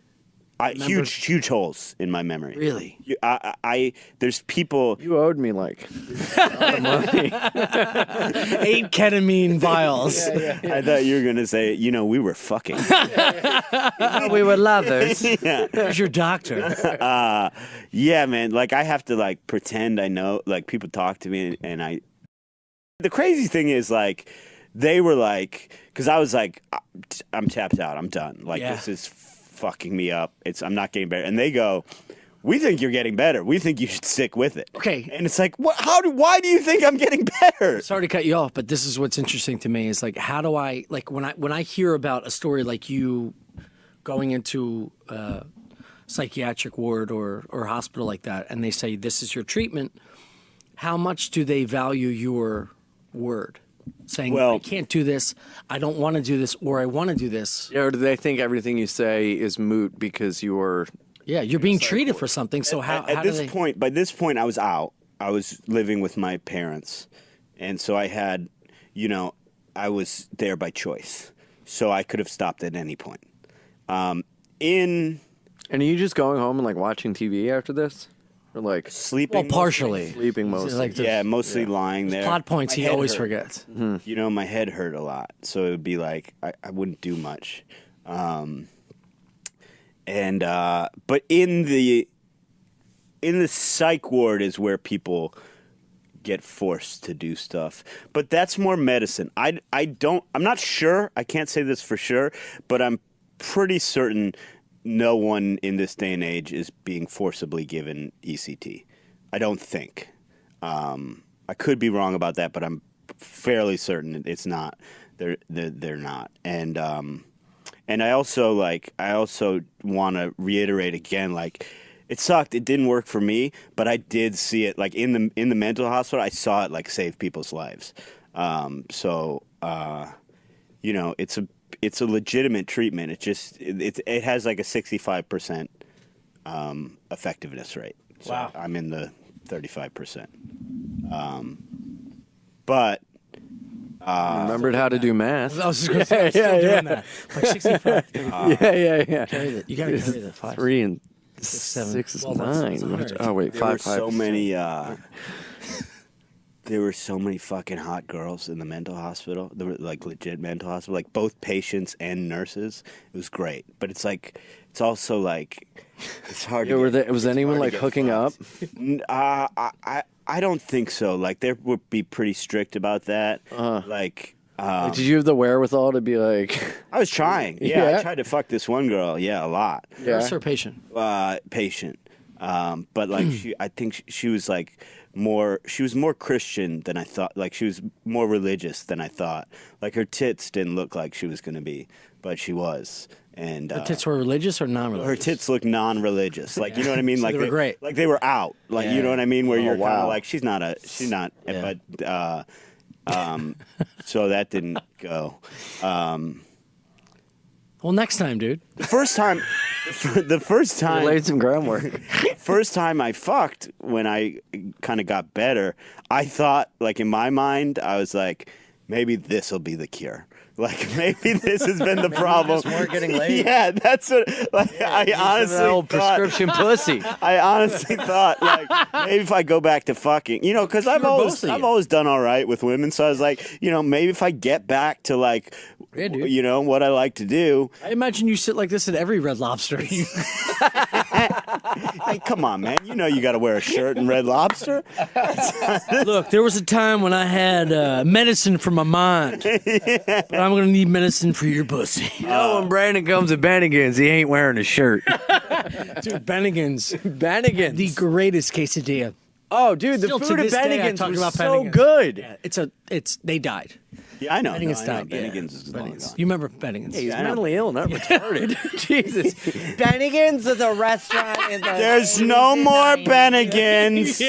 S3: huge holes in my memory.
S1: Really?
S3: There's people.
S2: You owed me like
S1: 8 ketamine vials.
S3: I thought you were gonna say, we were fucking.
S2: we were lovers.
S3: Yeah.
S1: Who's your doctor?
S3: Yeah, man. Like, I have to like pretend I know. Like, people talk to me, and I. The crazy thing is, like, they were like, because I was like, I'm tapped out. I'm done. Like,
S1: Yeah.
S3: this is fucking me up. I'm not getting better. And they go, we think you're getting better. We think you should stick with it.
S1: Okay.
S3: And it's like, what? Why do you think I'm getting better?
S1: Sorry to cut you off, but this is what's interesting to me is like, how do I like when I hear about a story like you going into a psychiatric ward or hospital like that, and they say this is your treatment, how much do they value your word? Saying, I can't do this, I don't want to do this, or I want to do this.
S2: Yeah, or do they think everything you say is moot because you're...
S1: Yeah, you're being treated for something, so
S3: By this point, I was out. I was living with my parents. And so I had, I was there by choice. So I could have stopped at any point. And
S2: are you just going home and like watching TV after this? Or like
S3: sleeping?
S1: Well, partially.
S2: Sleeping mostly.
S3: Mostly lying there.
S1: Plot points he always forgets.
S3: Mm-hmm. My head hurt a lot. So it would be like, I wouldn't do much. But in the psych ward is where people get forced to do stuff. But that's more medicine. I'm not sure. I can't say this for sure, but I'm pretty certain no one in this day and age is being forcibly given ECT. I don't think. I could be wrong about that, but I'm fairly certain it's not. They're not. And I also want to reiterate again, like, it sucked. It didn't work for me, but I did see it, like, in the mental hospital. I saw it, like, save people's lives. It's a legitimate treatment. It has like a 65% effectiveness rate. So
S1: wow.
S3: I'm in the 35%. But
S2: remembered how to do math.
S1: I was just going to say, doing that. Like 65.
S2: Yeah.
S1: You got to carry the 5.
S2: 3 and
S1: 7.
S2: 6 is
S1: Well,
S2: 9. Oh wait,
S3: there
S2: 5.
S3: were so
S2: 5.
S3: many. There were so many fucking hot girls in the mental hospital. There were like legit mental hospital, like both patients and nurses. It was great, but it's like it's also like it's hard.
S2: Was anyone like hooking up?
S3: I don't think so. Like they would be pretty strict about that. Like,
S2: did you have the wherewithal to be like?
S3: I was trying. Yeah, I tried to fuck this one girl. Yeah, a lot.
S1: Nurse or patient?
S3: Patient. But like I think she was like. She was more Christian than I thought. Like she was more religious than I thought. Like her tits didn't look like she was going to be, but she was. And
S1: her tits were religious or non-religious?
S3: Her tits looked non-religious. Like you know what I mean?
S1: So
S3: like
S1: they were great.
S3: Like they were out. Like you know what I mean? Where you're kind of
S2: wow.
S3: like she's not.
S1: Yeah.
S3: But so that didn't go.
S1: Well, next time, dude.
S3: The first time.
S2: You laid some groundwork.
S3: First time I fucked, when I kind of got better, I thought, like in my mind, I was like, maybe this will be the cure. Like maybe this has been the problem.
S2: Just weren't getting laid.
S3: Yeah, that's what. Like I honestly
S2: old
S3: thought.
S2: prescription pussy.
S3: I honestly thought, like, maybe if I go back to fucking, because I've always done all right with women. So I was like, maybe if I get back to like, what I like to do.
S1: I imagine you sit like this at every Red Lobster.
S3: Hey, come on, man. You got to wear a shirt in Red Lobster.
S1: Look, there was a time when I had medicine for my mind, but I'm going to need medicine for your pussy.
S2: When Brandon comes to Bennigan's, he ain't wearing a shirt.
S1: Dude, Bennigan's.
S2: Bennigan's.
S1: The greatest quesadilla.
S2: Oh, dude, the
S1: Still to
S2: food at
S1: this day, I
S2: Bennigan's
S1: talk
S2: was
S1: about
S2: so
S1: Bennigan's.
S2: good.
S1: Yeah, they died.
S3: Yeah, I know.
S1: Bennigan's died.
S3: Bennigan's is long
S1: Bennigan's.
S3: gone.
S1: You remember Bennigan's?
S2: He's mentally ill, not retarded. Jesus.
S5: Bennigan's is a restaurant in the
S3: There's no more Bennigan's.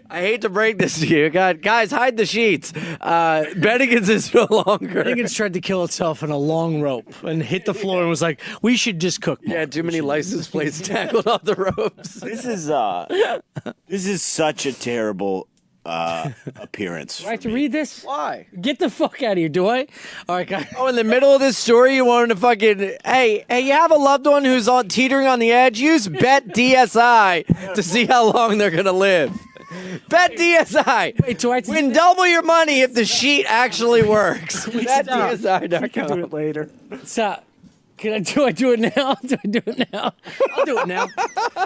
S2: I hate to break this to you. God, guys, hide the sheets. Bennigan's is no longer.
S1: Bennigan's tried to kill itself in a long rope and hit the floor and was like, we should just cook more.
S2: Yeah, too many license plates tangled off the ropes.
S3: This is such a terrible appearance.
S1: Do I have to read this?
S2: Why?
S1: Get the fuck out of here, do I? All right, guys.
S2: Oh, in the middle of this story, you wanted to fucking, hey, you have a loved one who's teetering on the edge? Use Bet DSI to see how long they're going to live. Bet DSI.
S1: Wait, do I have to
S2: Win double your money if the sheet actually works. BetDSI.com.
S1: do it later. Stop. Do I do it now? Do I do it now? I'll do it now.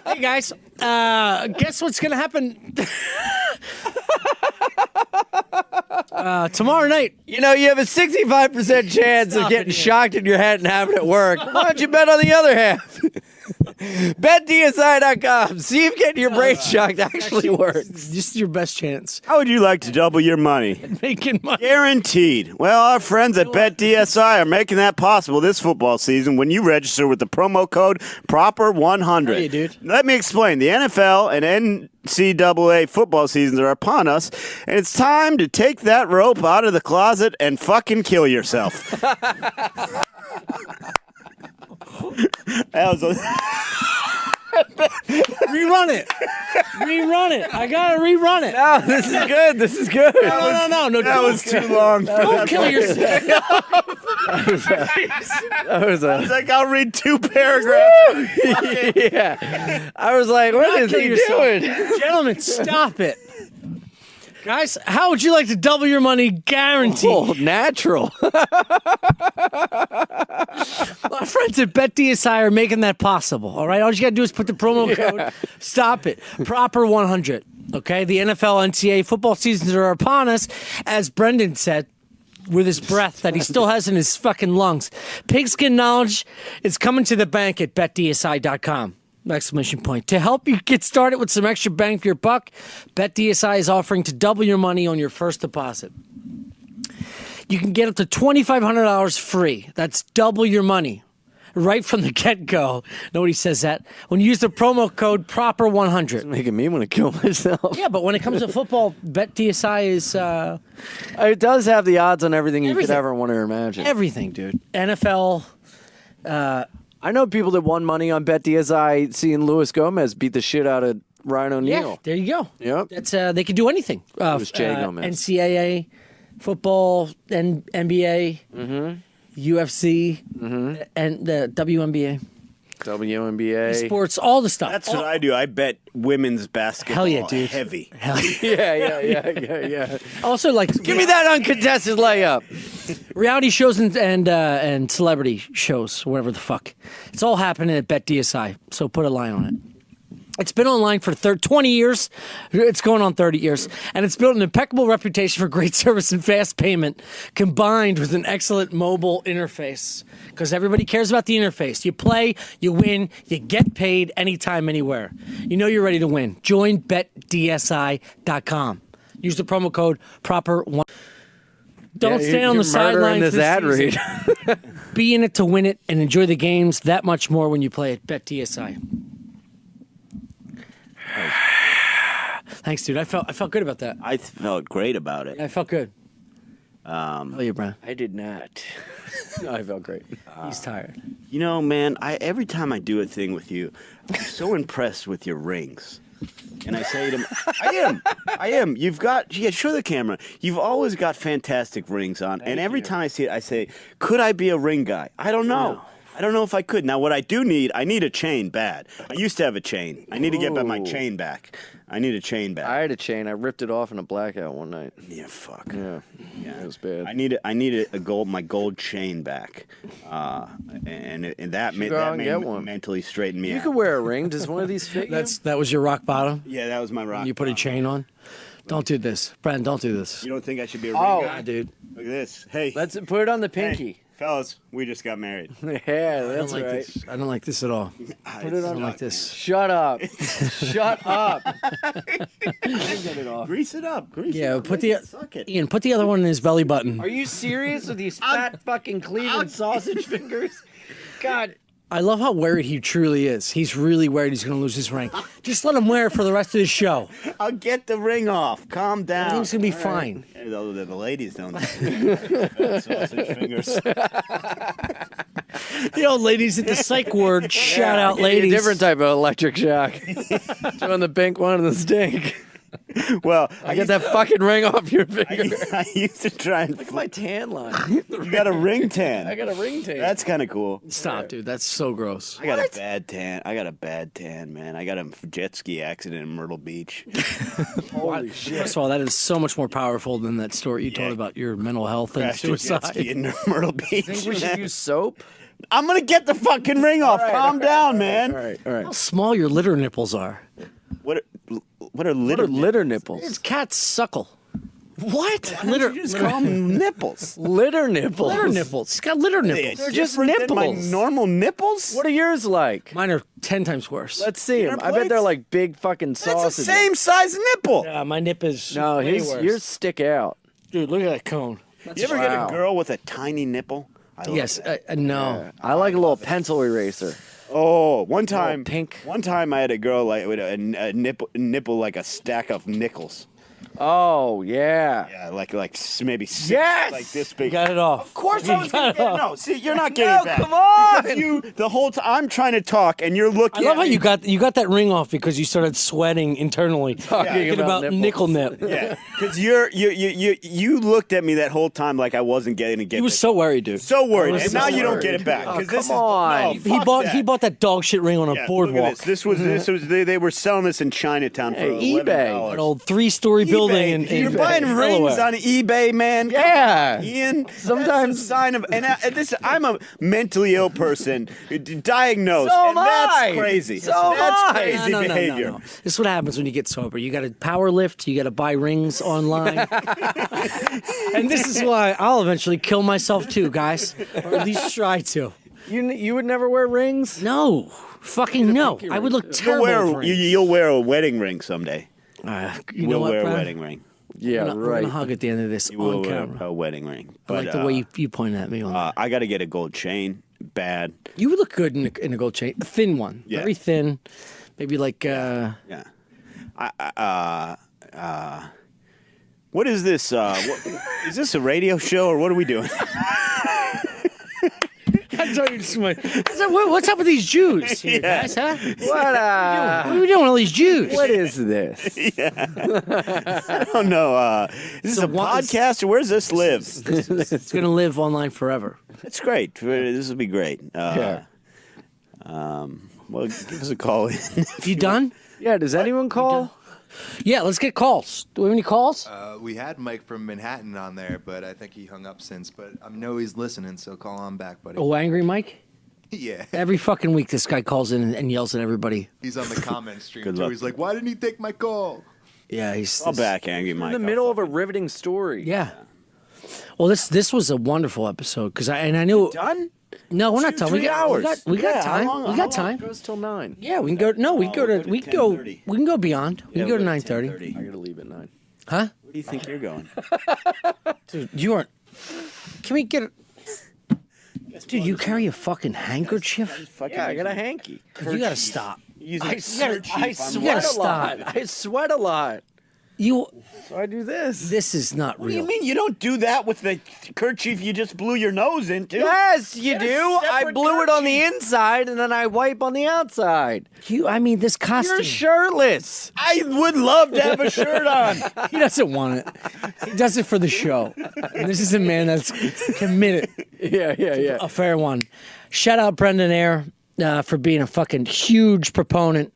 S1: Hey, guys. Guess what's going to happen tomorrow night?
S2: You have a 65% chance of getting shocked in your head and having it work. Why don't you bet on the other half? BetDSI.com. See if getting your brain shocked actually works.
S1: This is your best chance.
S3: How would you like to double your money?
S1: Making money.
S3: Guaranteed. Well, our friends at BetDSI are making that possible this football season when you register with the promo code PROPER100.
S1: Hey, dude.
S3: Let me explain. The NFL and NCAA football seasons are upon us, and it's time to take that rope out of the closet and fucking kill yourself. That was
S1: Rerun it. Rerun it. I gotta rerun it.
S2: No, this is good. This is good.
S1: No.
S3: that was too long.
S1: Don't kill yourself.
S2: That was
S3: I was like, I'll read 2 paragraphs.
S2: yeah. I was like, what is
S1: Kill
S2: he
S1: yourself.
S2: doing?
S1: Gentlemen, stop it. Guys, how would you like to double your money guaranteed?
S2: Oh, natural.
S1: Our friends at BetDSI are making that possible. All right, all you got to do is put the promo code. Stop it. Proper 100. Okay, the NFL, NCAA football seasons are upon us, as Brendan said with his breath that he still has in his fucking lungs. Pigskin knowledge is coming to the bank at BetDSI.com. Exclamation point. To help you get started with some extra bang for your buck, BetDSI is offering to double your money on your first deposit. You can get up to $2,500 free. That's double your money right from the get-go. Nobody says that. When you use the promo code PROPER100.
S2: Making me want to kill myself.
S1: Yeah, but when it comes to football, BetDSI is
S2: It does have the odds on everything you could
S1: Everything.
S2: ever want to imagine.
S1: everything, dude. NFL.
S2: I know people that won money on BetDSI seeing Luis Gomez beat the shit out of Ryan O'Neal.
S1: Yeah, there you go.
S2: Yep.
S1: That's they could do anything.
S2: was Jay Gomez.
S1: NCAA, football, NBA, UFC, and the WNBA,
S2: WNBA.
S1: sports, all the stuff.
S3: That's what I do. I bet women's basketball
S1: Hell yeah, dude.
S3: heavy.
S1: Hell yeah.
S2: Yeah.
S1: Also, like,
S2: Give me that uncontested layup.
S1: reality shows and celebrity shows, whatever the fuck. It's all happening at BetDSI, so put a line on it. It's been online for 20 years. It's going on 30 years. And it's built an impeccable reputation for great service and fast payment combined with an excellent mobile interface. Because everybody cares about the interface. You play, you win, you get paid anytime, anywhere. You know you're ready to win. Join BetDSI.com. Use the promo code PROPER1. Don't
S2: Yeah,
S1: stand on
S2: you're
S1: the
S2: murdering
S1: sidelines
S2: this ad
S1: season.
S2: read.
S1: Be in it to win it and enjoy the games that much more when you play at BetDSI. Thanks, dude. I felt good about that.
S3: I felt great about it.
S1: I felt good. How are you, Brian?
S2: I did not. I felt great.
S1: He's tired.
S3: You know, man, every time I do a thing with you, I'm so impressed with your rings. And I say to him, I am. You've got, show the camera. You've always got fantastic rings on. And every time I see it, I say, could I be a ring guy? I don't know. I don't know if I could. Now, what I do need, I need a chain bad. I used to have a chain. I need to get my chain back. I need a chain back.
S2: I had a chain. I ripped it off in a blackout one night.
S3: Yeah, fuck.
S2: Yeah, it was bad.
S3: I need my gold chain back, and that made
S2: go out and get one.
S3: mentally straighten me
S2: You
S3: out.
S2: could wear a ring. Does one of these fit you?
S1: That was your rock bottom.
S3: Yeah, that was my rock.
S1: You put a chain on. Don't do this, Brian. Don't do this.
S3: You don't think I should be a ring guy?
S1: Yeah, dude.
S3: Look at this. Hey,
S2: Let's put it on the pinky.
S3: hey, fellas, we just got married.
S2: Yeah,
S1: I don't
S2: that's
S1: like
S2: right.
S1: this. I don't like this at all.
S3: Put
S1: I don't like this.
S2: Shut up. Shut up. Get it off.
S3: Grease it up. Grease
S1: Yeah,
S3: it up.
S1: put
S3: Lick
S1: the
S3: it, suck it.
S1: Ian. Put the other one in his belly button.
S2: Are you serious with these fat fucking Cleveland sausage fingers? God.
S1: I love how worried he truly is. He's really worried he's going to lose his ring. Just let him wear it for the rest of the show.
S3: I'll get the ring off. Calm down.
S1: Everything's going to be fine.
S3: Hey, the ladies don't. Sausage fingers.
S1: You know, ladies at the psych ward. Shout out,
S2: A
S1: ladies.
S2: different type of electric shock. Doing the pink one and the stink.
S3: Well,
S2: I get that fucking ring off your finger.
S3: I used to try and.
S2: Look at my tan line.
S3: You got a ring tan.
S2: I got a ring tan.
S3: That's kind of cool.
S1: Stop, dude. That's so gross.
S3: I got a bad tan. Man. I got a jet ski accident in Myrtle Beach.
S2: Holy shit.
S1: First of all, that is so much more powerful than that story you told about your mental health and
S3: Crashed a jet ski
S1: suicide.
S3: in Myrtle Beach.
S2: Think we should use soap?
S3: I'm gonna get the fucking ring off. Calm down, man.
S2: All right.
S1: How small your litter nipples are.
S3: What are
S2: What
S3: litter?
S2: are litter nipples?
S1: It's cats suckle.
S2: What?
S1: Litter,
S3: Just call them nipples.
S2: Litter nipples.
S1: litter nipples. He's got litter nipples.
S2: They're just
S3: Different than my
S2: nipples.
S3: normal nipples?
S2: What are yours like?
S1: Mine are 10 times worse.
S2: Let's see them.
S3: Dinner
S2: I bet they're
S3: plates?
S2: like big fucking
S3: That's the
S2: sausages.
S3: same size nipple.
S1: Yeah, my nip is
S2: No,
S1: way
S2: his
S1: worse.
S2: yours stick out.
S1: Dude, look at that cone.
S3: You ever get
S2: Wow.
S3: a girl with a tiny nipple? I love
S1: Yes,
S3: that.
S1: no.
S2: I like a little pencil eraser.
S3: Oh, one time,
S2: pink.
S3: One time, I had a girl like with a nipple like a stack of nickels.
S2: Oh yeah.
S3: Yeah, like maybe six,
S2: Yes!
S3: like this
S1: You
S3: big.
S1: got it off.
S3: Of course, I was gonna get it. No, see, you're not getting
S2: No,
S3: it back.
S2: come on!
S3: Because you the whole time I'm trying to talk and you're
S1: I
S3: looking.
S1: love how
S3: at me.
S1: you got that ring off because you started sweating internally. Thinking about
S2: nipples.
S1: nickel nip.
S3: Yeah, because you looked at me that whole time like I wasn't getting to get.
S1: He was
S3: this.
S1: so worried, dude.
S3: So worried,
S1: was
S3: and
S1: so
S3: now you don't
S1: worried.
S3: get it back.
S2: Oh,
S3: 'Cause this
S2: come
S3: is,
S2: on.
S3: No,
S1: He
S3: fuck
S1: bought
S3: that.
S1: he bought that dog shit ring on a
S3: Yeah,
S1: boardwalk.
S3: Look at this. This was they were selling this in Chinatown for
S2: Hey,
S3: $11.
S1: An old 3-story building in
S3: You're buying rings
S1: Delaware.
S3: on eBay, man. Come
S2: Yeah.
S3: on, Ian.
S2: Sometimes-
S3: That's a sign of I'm a mentally ill person, diagnosed,
S2: So
S3: and
S2: am
S3: that's
S2: I.
S3: crazy.
S2: So am
S3: that's
S2: I.
S3: crazy
S1: No.
S3: behavior.
S1: This is what happens when you get sober. You got to power lift. You got to buy rings online. And this is why I'll eventually kill myself too, guys, or at least try to.
S2: You would never wear rings?
S1: No, fucking no. I would look terrible. with rings.
S3: You'll wear a wedding ring someday.
S1: You know
S3: We'll
S1: what,
S3: wear a
S1: Brad?
S3: wedding ring.
S2: Yeah,
S1: We're
S2: right.
S1: gonna hug at the end of this
S3: You will
S1: on
S3: wear
S1: camera.
S3: a wedding ring.
S1: I like the way you pointed at me on that.
S3: I got to get a gold chain. Bad.
S1: You would look good in a gold chain, a thin one,
S3: Yeah.
S1: very thin, maybe like.
S3: Yeah. What is this? Is this a radio show or what are we doing?
S1: What's up with these Jews, here, guys? Huh?
S2: What
S1: What are we doing with all these Jews?
S2: What is this?
S3: I don't know. Is this a
S1: what is-
S3: podcast or where does this live?
S1: It's gonna live online forever.
S3: It's great. This will be great.
S2: Yeah.
S3: Well, give us a call.
S1: You done?
S2: Yeah, does anyone call?
S1: Yeah, let's get calls. Do we have any calls?
S4: We had Mike from Manhattan on there, but I think he hung up since. But I know he's listening, so call on back, buddy.
S1: Oh, Angry Mike?
S4: Yeah.
S1: Every fucking week, this guy calls in and yells at everybody.
S4: He's on the comment stream,
S3: Good
S4: too.
S3: luck.
S4: He's like, why didn't he take my call?
S1: Yeah, he's
S3: Call back, Angry Mike.
S2: In the middle of a riveting story.
S1: Yeah. Well, this was a wonderful episode because I knew.
S3: Done?
S1: No, we're not done.
S3: 3 hours.
S1: We got
S3: Yeah,
S1: time.
S3: how long-
S1: we
S3: how
S1: got
S3: long?
S1: time.
S2: It goes till 9.
S1: Yeah, we can go. No, we can go to.
S3: we'll
S1: We
S3: go
S1: can
S3: to
S1: go.
S3: 10:30.
S1: We can go beyond. We can go to
S3: we'll
S1: 9:30.
S3: 10:30.
S2: I gotta leave at 9.
S1: Huh?
S3: Where do you think you're going?
S1: Dude, you aren't. Can we get? Dude, you carry a fucking handkerchief?
S2: Yeah, I got a hanky.
S1: You gotta stop.
S3: Using
S2: I
S3: a
S2: sweat,
S3: kerchief
S2: I
S3: on
S2: sweat
S1: gotta
S2: a lot.
S1: stop.
S2: I sweat a lot.
S1: You.
S2: So I do this.
S1: This is not
S3: What do you
S1: real.
S3: mean you don't do that with the kerchief you just blew your nose into?
S2: Yes, you
S3: Get a
S2: do. I
S3: separate
S2: blew it on the
S3: kerchief.
S2: inside and then I wipe on the outside.
S1: I mean, this costume.
S2: You're shirtless.
S3: I would love to have a shirt on.
S1: He doesn't want it. He does it for the show. And this is a man that's committed.
S2: Yeah.
S1: A fair one. Shout out Brendan Ayer for being a fucking huge proponent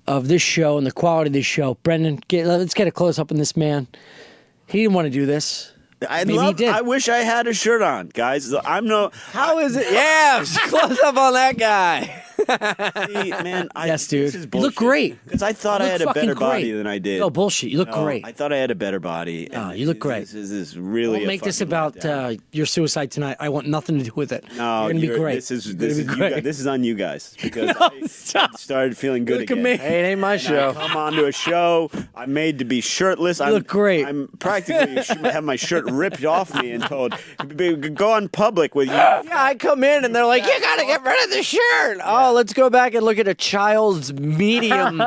S1: of this show and the quality of this show. Brendan, let's get a close up on this man. He didn't want to do this. Maybe he did.
S3: I wish I had a shirt on, guys. I'm no.
S2: How is it? Yeah, close up on that guy.
S3: See, man,
S1: Yes, dude.
S3: This is
S1: You look great.
S3: Because I thought
S1: You
S3: I
S1: look
S3: had a
S1: fucking
S3: better body
S1: great.
S3: than I did.
S1: No, bullshit. You look
S3: No,
S1: great.
S3: I thought I had a better body.
S1: No,
S3: and
S1: you look great.
S3: This is really.
S1: Don't make this
S3: fucking
S1: about
S3: letdown.
S1: your suicide tonight. I want nothing to do with it.
S3: No,
S1: you're gonna be great.
S3: This is
S1: You're
S3: this
S1: gonna
S3: is
S1: be
S3: you
S1: great.
S3: guys, this is on you guys because I
S1: stop.
S3: started feeling good
S1: Look at
S3: again.
S1: me.
S2: Hey, it ain't my
S3: I
S2: show.
S3: come onto a show. I'm made to be shirtless. I
S1: look great.
S3: I'm practically should have my shirt ripped off me and told go on public with you.
S2: Yeah, I come in and they're like, "You gotta get rid of the shirt." Oh, let's go back and look at a child's medium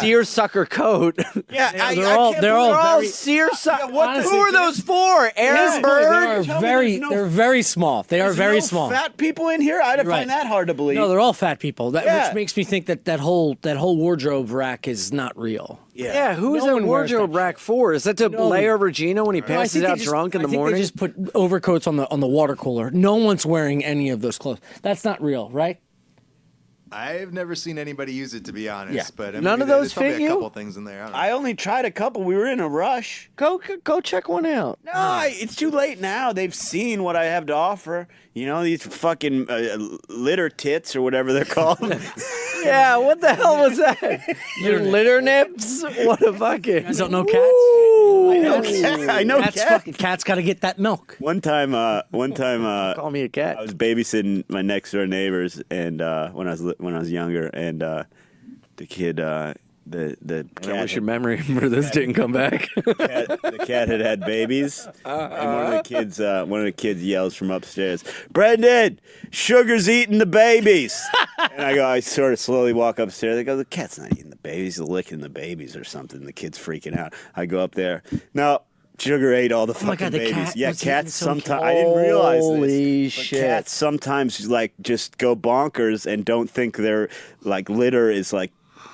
S2: seersucker coat.
S3: Yeah,
S1: they're all-
S3: can't
S1: they're
S3: believe
S1: all
S2: They're all
S1: very-
S2: seersucker.
S1: honestly,
S2: Who are those for? Aaron Bird?
S3: Tell me there's no-
S1: They're very small. They are
S3: There's
S1: very
S3: no
S1: small.
S3: Fat people in here. I'd
S1: You're
S3: find
S1: right.
S3: that hard to believe.
S1: No, they're all fat people.
S3: Yeah.
S1: Which makes me think that whole wardrobe rack is not real.
S2: Yeah, who is
S1: No
S2: that
S1: one wears
S2: wardrobe
S1: that
S2: rack for? Is that to
S1: No.
S2: lay over Gino when he
S1: No, I
S2: passes
S1: think they
S2: out
S1: just-
S2: drunk in
S1: I
S2: the
S1: think
S2: morning?
S1: They just put overcoats on the water cooler. No one's wearing any of those clothes. That's not real, right?
S4: I've never seen anybody use it, to be honest.
S1: Yeah.
S4: But I
S2: None
S4: mean,
S2: of those
S4: there's probably
S2: fit
S4: a
S2: you?
S4: couple things in there. I don't know.
S3: I only tried a couple. We were in a rush.
S2: Go check one out.
S3: No, it's too late now. They've seen what I have to offer. You know, these fucking litter tits or whatever they're called.
S2: Yeah, what the hell was that? Your litter nips? What a fucking.
S1: You guys don't know cats?
S2: Ooh.
S3: I know
S1: That's
S3: cats.
S1: fucking cat's got to get that milk.
S3: One time,
S2: Call me a cat.
S3: I was babysitting my next door neighbors, and when I was younger, and the kid, the cat,
S2: I wish your memory for this didn't come back.
S3: the cat had babies, and one of the kids yells from upstairs, "Brendan, Sugar's eating the babies!" And I sort of slowly walk upstairs. I go, "The cat's not eating the babies; he's licking the babies or something." The kid's freaking out. I go up there. No, Sugar ate all the fucking
S1: God, the
S3: babies.
S1: cat
S3: Yeah,
S1: was
S3: cats
S1: eating some
S3: sometimes. I didn't realize
S2: Holy
S3: this. But
S2: shit.
S3: cats sometimes like just go bonkers and don't think their like litter is like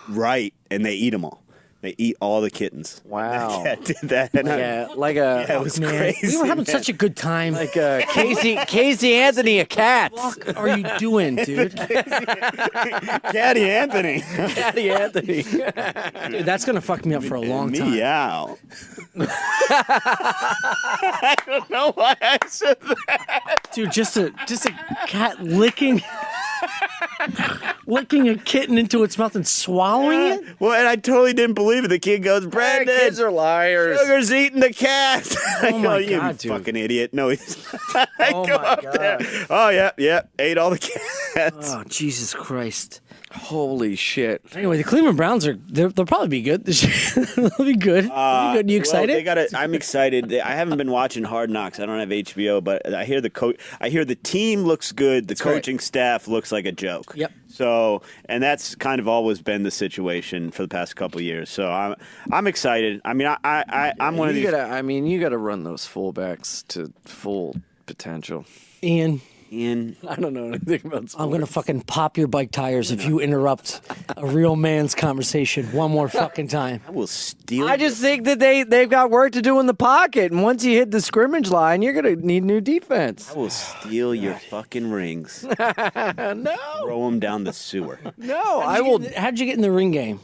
S3: right, and they eat them all. They eat all the kittens.
S2: Wow.
S3: The cat did that. And
S2: Yeah, like a
S3: it was
S1: Man,
S3: crazy.
S1: we were having
S3: man.
S1: such a good time.
S2: like a Casey Anthony of cats.
S1: What are you doing, dude?
S3: Catty Anthony.
S2: Catty Anthony.
S1: Dude, that's gonna fuck me up for a long time.
S3: Meow. I don't know why I said that.
S1: Dude, just a cat licking a kitten into its mouth and swallowing it?
S3: Well, and I totally didn't believe it. The kid goes, "Brendan,
S2: Kids are liars.
S3: Sugar's eating the cat." I
S1: Oh
S3: go,
S1: my
S3: "You
S1: God, dude.
S3: fucking idiot." No, he's I
S2: Oh
S3: go
S2: my
S3: up
S2: God.
S3: there. Oh, yeah, ate all the cats.
S1: Oh, Jesus Christ.
S2: Holy shit.
S1: Anyway, the Cleveland Browns they'll probably be good this year. They'll be good. They'll be good. You excited?
S3: Well, I'm excited. I haven't been watching Hard Knocks. I don't have HBO, but I hear the team looks good. The coaching staff looks like a joke.
S1: Yep.
S3: So, and that's kind of always been the situation for the past couple of years. So I'm excited. I mean, I'm one of these.
S2: You gotta run those fullbacks to full potential.
S1: Ian,
S2: I don't know anything about sports.
S1: I'm going to fucking pop your bike tires if you interrupt a real man's conversation one more fucking time.
S3: I will steal.
S2: I just think that they've got work to do in the pocket, and once you hit the scrimmage line, you're gonna need new defense.
S3: I will steal your fucking rings.
S2: No,
S3: Throw them down the sewer.
S2: no, I will.
S1: How'd you get in the ring game?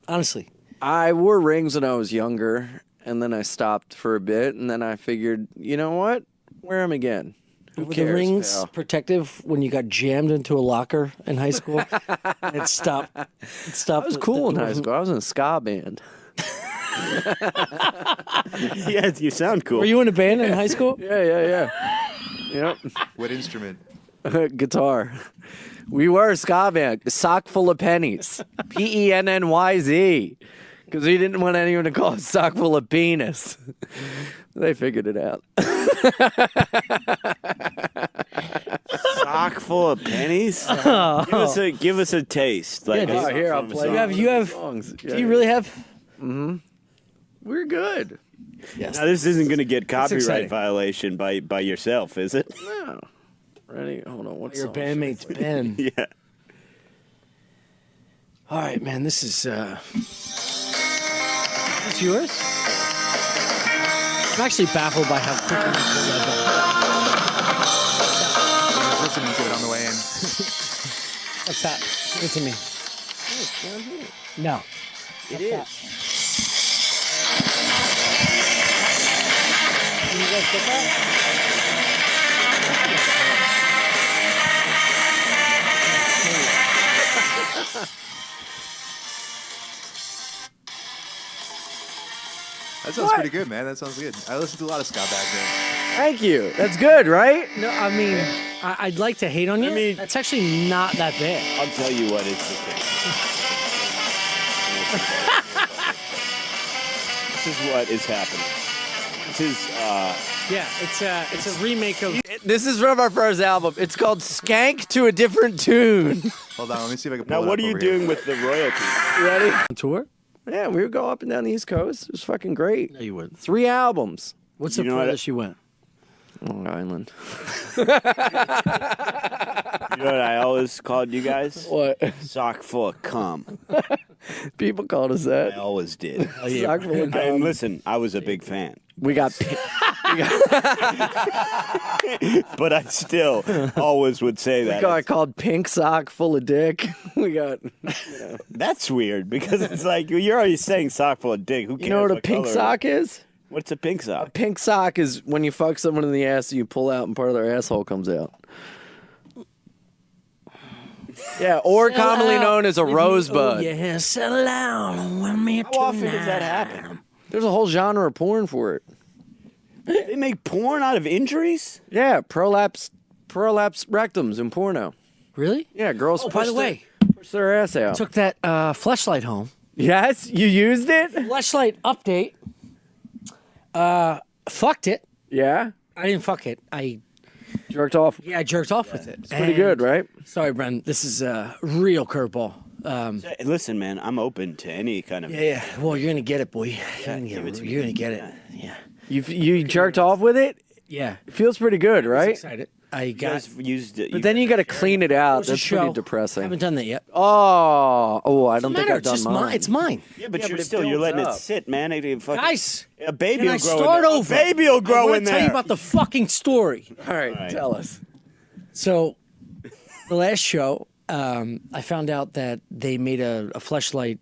S1: Honestly.
S2: I wore rings when I was younger, and then I stopped for a bit, and then I figured, you know what? Wear them again. Who
S1: Were
S2: cares,
S1: the rings
S2: pal?
S1: protective when you got jammed into a locker in high school? It stopped.
S2: I was cool in high school. I was in a ska band.
S3: Yeah, you sound cool.
S1: Were you in a band in high school?
S2: Yeah. Yep.
S4: What instrument?
S2: Guitar. We were a ska band. Sock full of pennies. PENNYZ. Because we didn't want anyone to call it sock full of penis. They figured it out.
S3: Sock full of pennies? Give us a taste. Like,
S1: Yeah, dude.
S2: Here, I'll play
S1: You have.
S2: songs.
S1: Do you really have?
S2: We're good.
S1: Yes.
S3: Now, this isn't going to get
S1: exciting.
S3: copyright violation by yourself, is it?
S2: No. Ready? Hold on. What's
S1: Your bandmate's Ben.
S3: Yeah.
S1: All right, man. This is yours. I'm actually baffled by how quickly you pulled that back.
S4: I was listening to it on the way in.
S1: What's that? Give it to me. No.
S2: It is.
S1: Can you guys get that?
S4: That sounds pretty good, man. That sounds good. I listened to a lot of ska back then.
S2: Thank you. That's good, right?
S1: No, I mean, I'd like to hate on you.
S3: I mean-
S1: that's actually not that bad.
S3: I'll tell you what is the case. This is what is happening. This is,
S1: Yeah, it's a remake of.
S2: This is from our first album. It's called Skank to a Different Tune.
S4: Hold on, let me see if I can pull
S3: now
S4: it
S3: what
S4: up
S3: are you
S4: over here.
S3: doing with the royalties?
S2: Ready?
S1: tour?
S2: Yeah, we would go up and down the East Coast. It was fucking great.
S1: No, you would.
S2: 3 albums.
S1: What's
S3: You
S1: the
S3: know what?
S1: furthest you went?
S2: Long Island.
S3: You know what I always called you guys?
S2: What?
S3: Sock full of cum.
S2: People called us
S3: I
S2: that.
S3: always did.
S2: Sock full of
S3: And
S2: cum.
S3: listen, I was a big fan.
S2: We got
S3: But I still always would say that.
S2: got called Pink Sock Full of Dick. We got.
S3: That's weird because it's like you're already saying sock full of dick. Who cares?
S2: You know what a pink
S3: color?
S2: sock is?
S3: What's a pink sock?
S2: Pink sock is when you fuck someone in the ass and you pull out and part of their asshole comes out. Yeah, or commonly known as a rosebud.
S1: Oh, yeah, settle down with me
S3: How often does that happen?
S2: There's a whole genre of porn for it.
S3: They make porn out of injuries?
S2: Yeah, prolapse rectums in porno.
S1: Really?
S2: Yeah, girls
S1: Oh, by the way,
S2: push their ass out.
S1: took that fleshlight home.
S2: Yes, you used it?
S1: Fleshlight update. Fucked it.
S2: Yeah?
S1: I didn't fuck it. I
S2: Jerked off.
S1: with it. It's
S2: Pretty good, right?
S1: Sorry, Bren. This is a real curveball.
S3: Hey, listen, man, I'm open to any kind of.
S1: Yeah. Well, you're gonna get it, boy. You're gonna get it. Yeah.
S2: You jerked off with it?
S1: Yeah.
S2: It feels pretty good,
S1: I'm
S2: right?
S1: excited. I
S3: You
S1: got.
S3: guys used it.
S2: But then you got to clean it out.
S1: It's a
S2: That's
S1: show.
S2: pretty depressing.
S1: Haven't done that yet.
S2: Oh, I don't think
S1: Matter,
S2: I've done
S1: it's just
S2: mine.
S1: It's mine.
S3: Yeah, but
S2: Yeah,
S3: you're
S2: but it
S3: still you're
S2: builds
S3: letting
S2: up.
S3: it sit, man.
S1: Guys,
S3: A baby
S1: can
S3: will
S1: I
S3: grow.
S1: start
S3: in
S1: over?
S3: A baby will grow
S1: I
S3: in
S1: want to
S3: there.
S1: tell you about the fucking story.
S2: All right, tell us.
S1: So, the last show, I found out that they made a fleshlight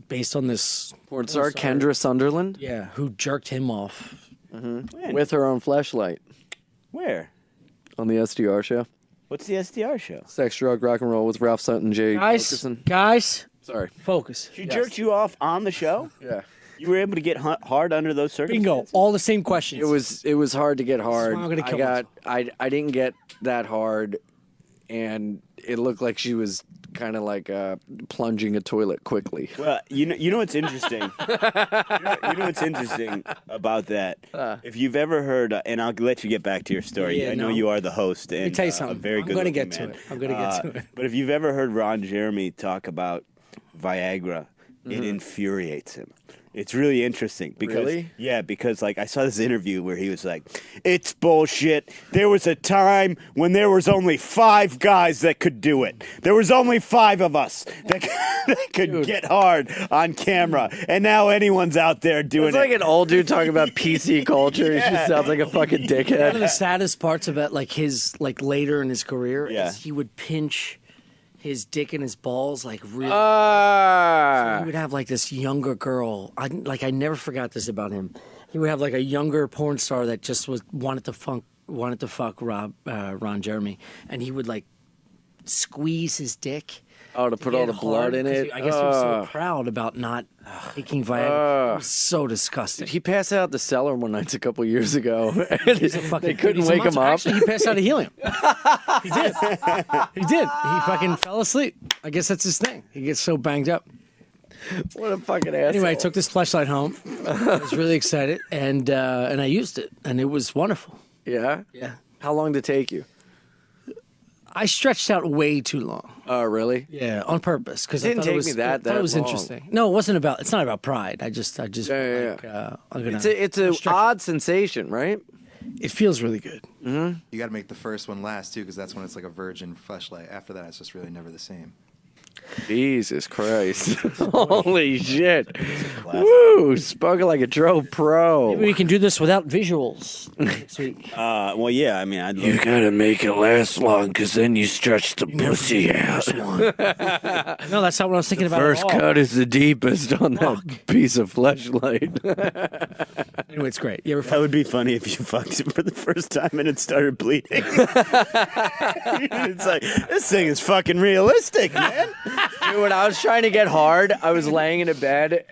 S1: based on this
S2: Porn star Kendra Sunderland
S1: who jerked him off.
S2: with her own fleshlight
S3: Where?
S2: on the SDR show.
S3: What's the SDR show?
S2: Sex, drug, rock and roll with Ralph Sutton, Jay Wilkerson.
S1: Guys,
S2: Sorry.
S1: focus.
S3: She jerked you off on the show.
S2: Yeah.
S3: You were able to get hard under those circumstances.
S1: Bingo. All the same questions.
S2: It was hard to get hard.
S1: why I'm gonna kill
S2: I didn't get that hard, and it looked like she was kind of like plunging a toilet quickly.
S3: Well, you know what's interesting. you know what's interesting about that. If you've ever heard, and I'll let you get back to your story.
S1: Yeah,
S3: I know
S1: no.
S3: you are the host. And,
S1: Let me tell you
S3: a
S1: something.
S3: very
S1: I'm
S3: good.
S1: gonna get
S3: looking
S1: to
S3: man.
S1: it. I'm gonna get to it.
S3: But if you've ever heard Ron Jeremy talk about Viagra,
S1: Mm-hmm.
S3: it infuriates him. It's really interesting because
S2: Really?
S3: because like I saw this interview where he was like, "It's bullshit. There was a time when there was only 5 guys that could do it. There was only 5 of us that could get hard on camera, and now anyone's out there doing
S2: It's like
S3: it."
S2: an old dude talking about PC culture. He just sounds like a fucking
S1: One of the
S2: dickhead.
S1: saddest parts about like his later in his career
S3: Yeah.
S1: is he would pinch his dick and his balls like really. He would have like this younger girl. I never forgot this about him. He would have like a younger porn star that just wanted to fuck Ron Jeremy, and he would like squeeze his dick.
S2: To put all the
S1: get
S2: blood
S1: hard
S2: in
S1: 'cause
S2: it.
S1: I guess he was so proud about not taking Viagra. It was so disgusting.
S2: He passed out the cellar one night a couple years ago. And they couldn't
S1: He's a
S2: wake him
S1: monster.
S2: up.
S1: Actually, he passed out of helium. He did. He did. He fucking fell asleep. I guess that's his thing. He gets so banged up.
S2: What a fucking asshole.
S1: Anyway, I took this flashlight home. I was really excited, and I used it, and it was wonderful.
S2: Yeah?
S1: Yeah.
S2: How long did it take you?
S1: I stretched out way too long.
S2: Oh, really?
S1: Yeah, on purpose because
S2: It didn't take me that
S1: it was
S2: long.
S1: interesting. No, it wasn't about. It's not about pride. I just.
S2: Yeah.
S1: I'm gonna.
S2: It's a odd sensation, right?
S1: It feels really good.
S4: You got to make the first one last too, because that's when it's like a virgin fleshlight. After that, it's just really never the same.
S2: Jesus Christ. Holy shit. Woo! Spoken like a true pro.
S1: Maybe we can do this without visuals next week.
S3: Well, yeah. I mean, I'd love
S2: gotta make it last long, because then you stretch the pussy out.
S1: No, that's not what I was thinking about. at all.
S2: is the deepest on that piece of fleshlight.
S1: Anyway, it's great. You ever
S3: That would be funny if you fucked it for the first time and it started bleeding. It's like, this thing is fucking realistic, man.
S2: Dude, when I was trying to get hard, I was laying in a bed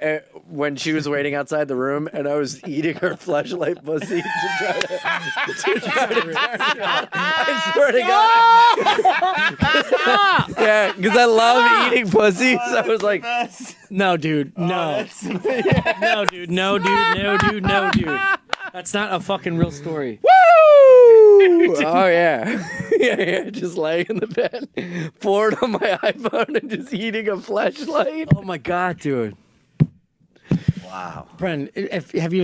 S2: when she was waiting outside the room, and I was eating her fleshlight pussy to try to I swear to God. Yeah, because I love eating pussy, so I was like,
S1: No, dude. No. No, dude. No, dude. No, dude. No, dude. That's not a fucking real story.
S2: oh yeah. yeah, just laying in the bed, bored on my iPhone and just eating a fleshlight.
S1: Oh my god, dude.
S3: Wow.
S1: Bren, have you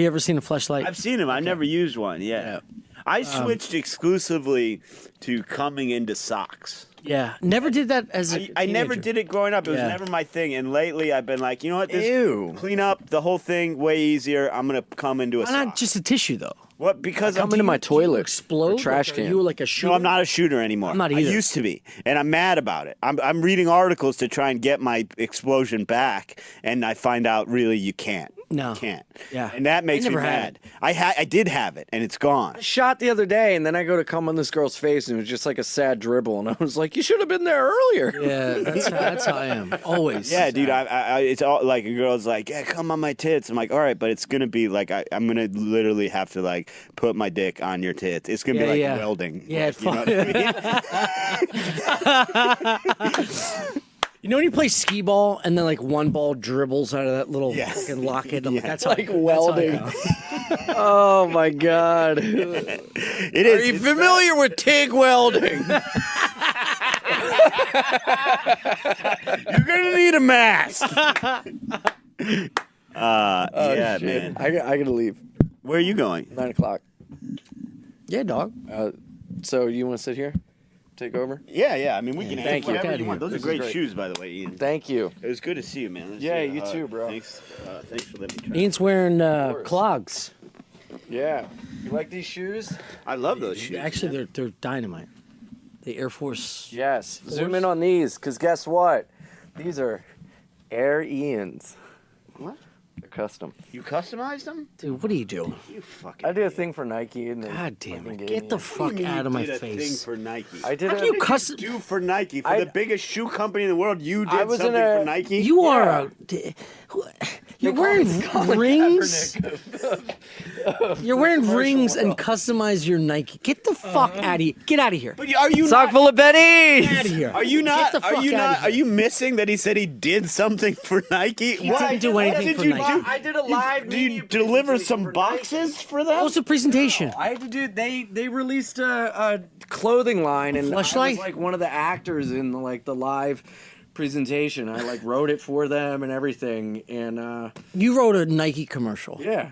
S1: ever seen a fleshlight?
S3: I've seen him. I've never used one. Yeah. I switched exclusively to coming into socks.
S1: Yeah. Never did that as a
S3: I never
S1: teenager.
S3: did it growing up. It was
S1: Yeah.
S3: never my thing. And lately, I've been like, you know what? This
S2: Ew.
S3: clean up the whole thing way easier. I'm gonna come into a
S1: Why
S3: sock.
S1: not just a tissue though?
S3: What? Because
S2: Come into my toilet.
S1: Explode?
S2: Or trash
S1: Are
S2: can.
S1: you like a shooter?
S3: No, I'm not a shooter anymore.
S1: I'm not
S3: I
S1: either.
S3: used to be, and I'm mad about it. I'm reading articles to try and get my explosion back, and I find out really you can't.
S1: No.
S3: Can't.
S1: Yeah.
S3: And that makes me
S1: never had
S3: mad. I did have it, and it's gone.
S2: Shot the other day, and then I go to come on this girl's face, and it was just like a sad dribble, and I was like, "You should have been there earlier."
S1: Yeah, that's how I am. Always.
S3: Yeah, dude. It's all like a girl's like, "Yeah, come on my tits." I'm like, "All right," but it's gonna be like I'm gonna literally have to like put my dick on your tits. It's gonna be like welding.
S1: Yeah,
S3: like, you know what I mean?
S1: You know when you play skee ball and then like one ball dribbles out of that little fucking locket? That's how
S2: like welding. Oh my god!
S3: It is.
S2: Are you familiar with TIG welding?
S3: You're gonna need a mask. Yeah,
S2: Shit.
S3: man.
S2: I gotta leave.
S3: Where are you going?
S2: 9 o'clock.
S1: Yeah, dog.
S2: So you want to sit here? Take over?
S3: Yeah. I mean, we can
S2: Thank you.
S3: whatever you want. Those
S2: This
S3: are
S2: is
S3: great
S2: great.
S3: shoes, by the way, Ian.
S2: Thank you.
S3: It was good to see you, man. Let's
S2: Yeah,
S3: see
S2: you too, bro.
S3: Thanks for letting me try.
S1: Ian's wearing clogs.
S2: Yeah. You like these shoes?
S3: I love those shoes.
S1: Actually, they're dynamite. The Air Force.
S2: Yes. Zoom in on these, because guess what? These are Air Ian's.
S3: What?
S2: They're custom.
S3: You customized them?
S1: Dude, what are you doing?
S3: You fucking.
S2: I did a thing for Nike, and they
S1: God damn
S2: fucking
S1: it.
S2: gave
S1: Get
S2: me
S1: the
S2: it.
S1: fuck out of my
S3: did a thing
S1: face.
S3: for Nike.
S2: I did
S1: How
S2: a,
S1: can you
S3: What
S1: custom?
S3: did you do for Nike? For
S2: I-
S3: the biggest shoe company in the world, you
S2: I
S3: did
S2: was in
S3: something
S2: a-
S3: for Nike?
S1: You are
S2: Yeah.
S1: You're wearing rings. You're wearing rings and customize your Nike. Get the fuck out of here. Get out of here.
S3: But are you
S2: sock
S3: not?
S2: full of pennies.
S1: Get out of here.
S3: Are you not?
S1: Get the
S3: Are
S1: fuck
S3: you
S1: outta
S3: not?
S1: here.
S3: Are you missing that he said he did something for Nike?
S1: He didn't do anything
S3: did
S1: for
S3: you
S1: Nike.
S3: do?
S2: I did a live.
S3: Do you
S2: media
S3: deliver
S2: presentation
S3: some
S2: for
S3: boxes
S2: Nike.
S3: for
S1: What
S3: them?
S1: was the presentation?
S2: I had to do. They released a clothing line, and I was
S1: Fleshlight?
S2: like one of the actors in the live presentation. I like wrote it for them and everything, and
S1: You wrote a Nike commercial.
S2: yeah.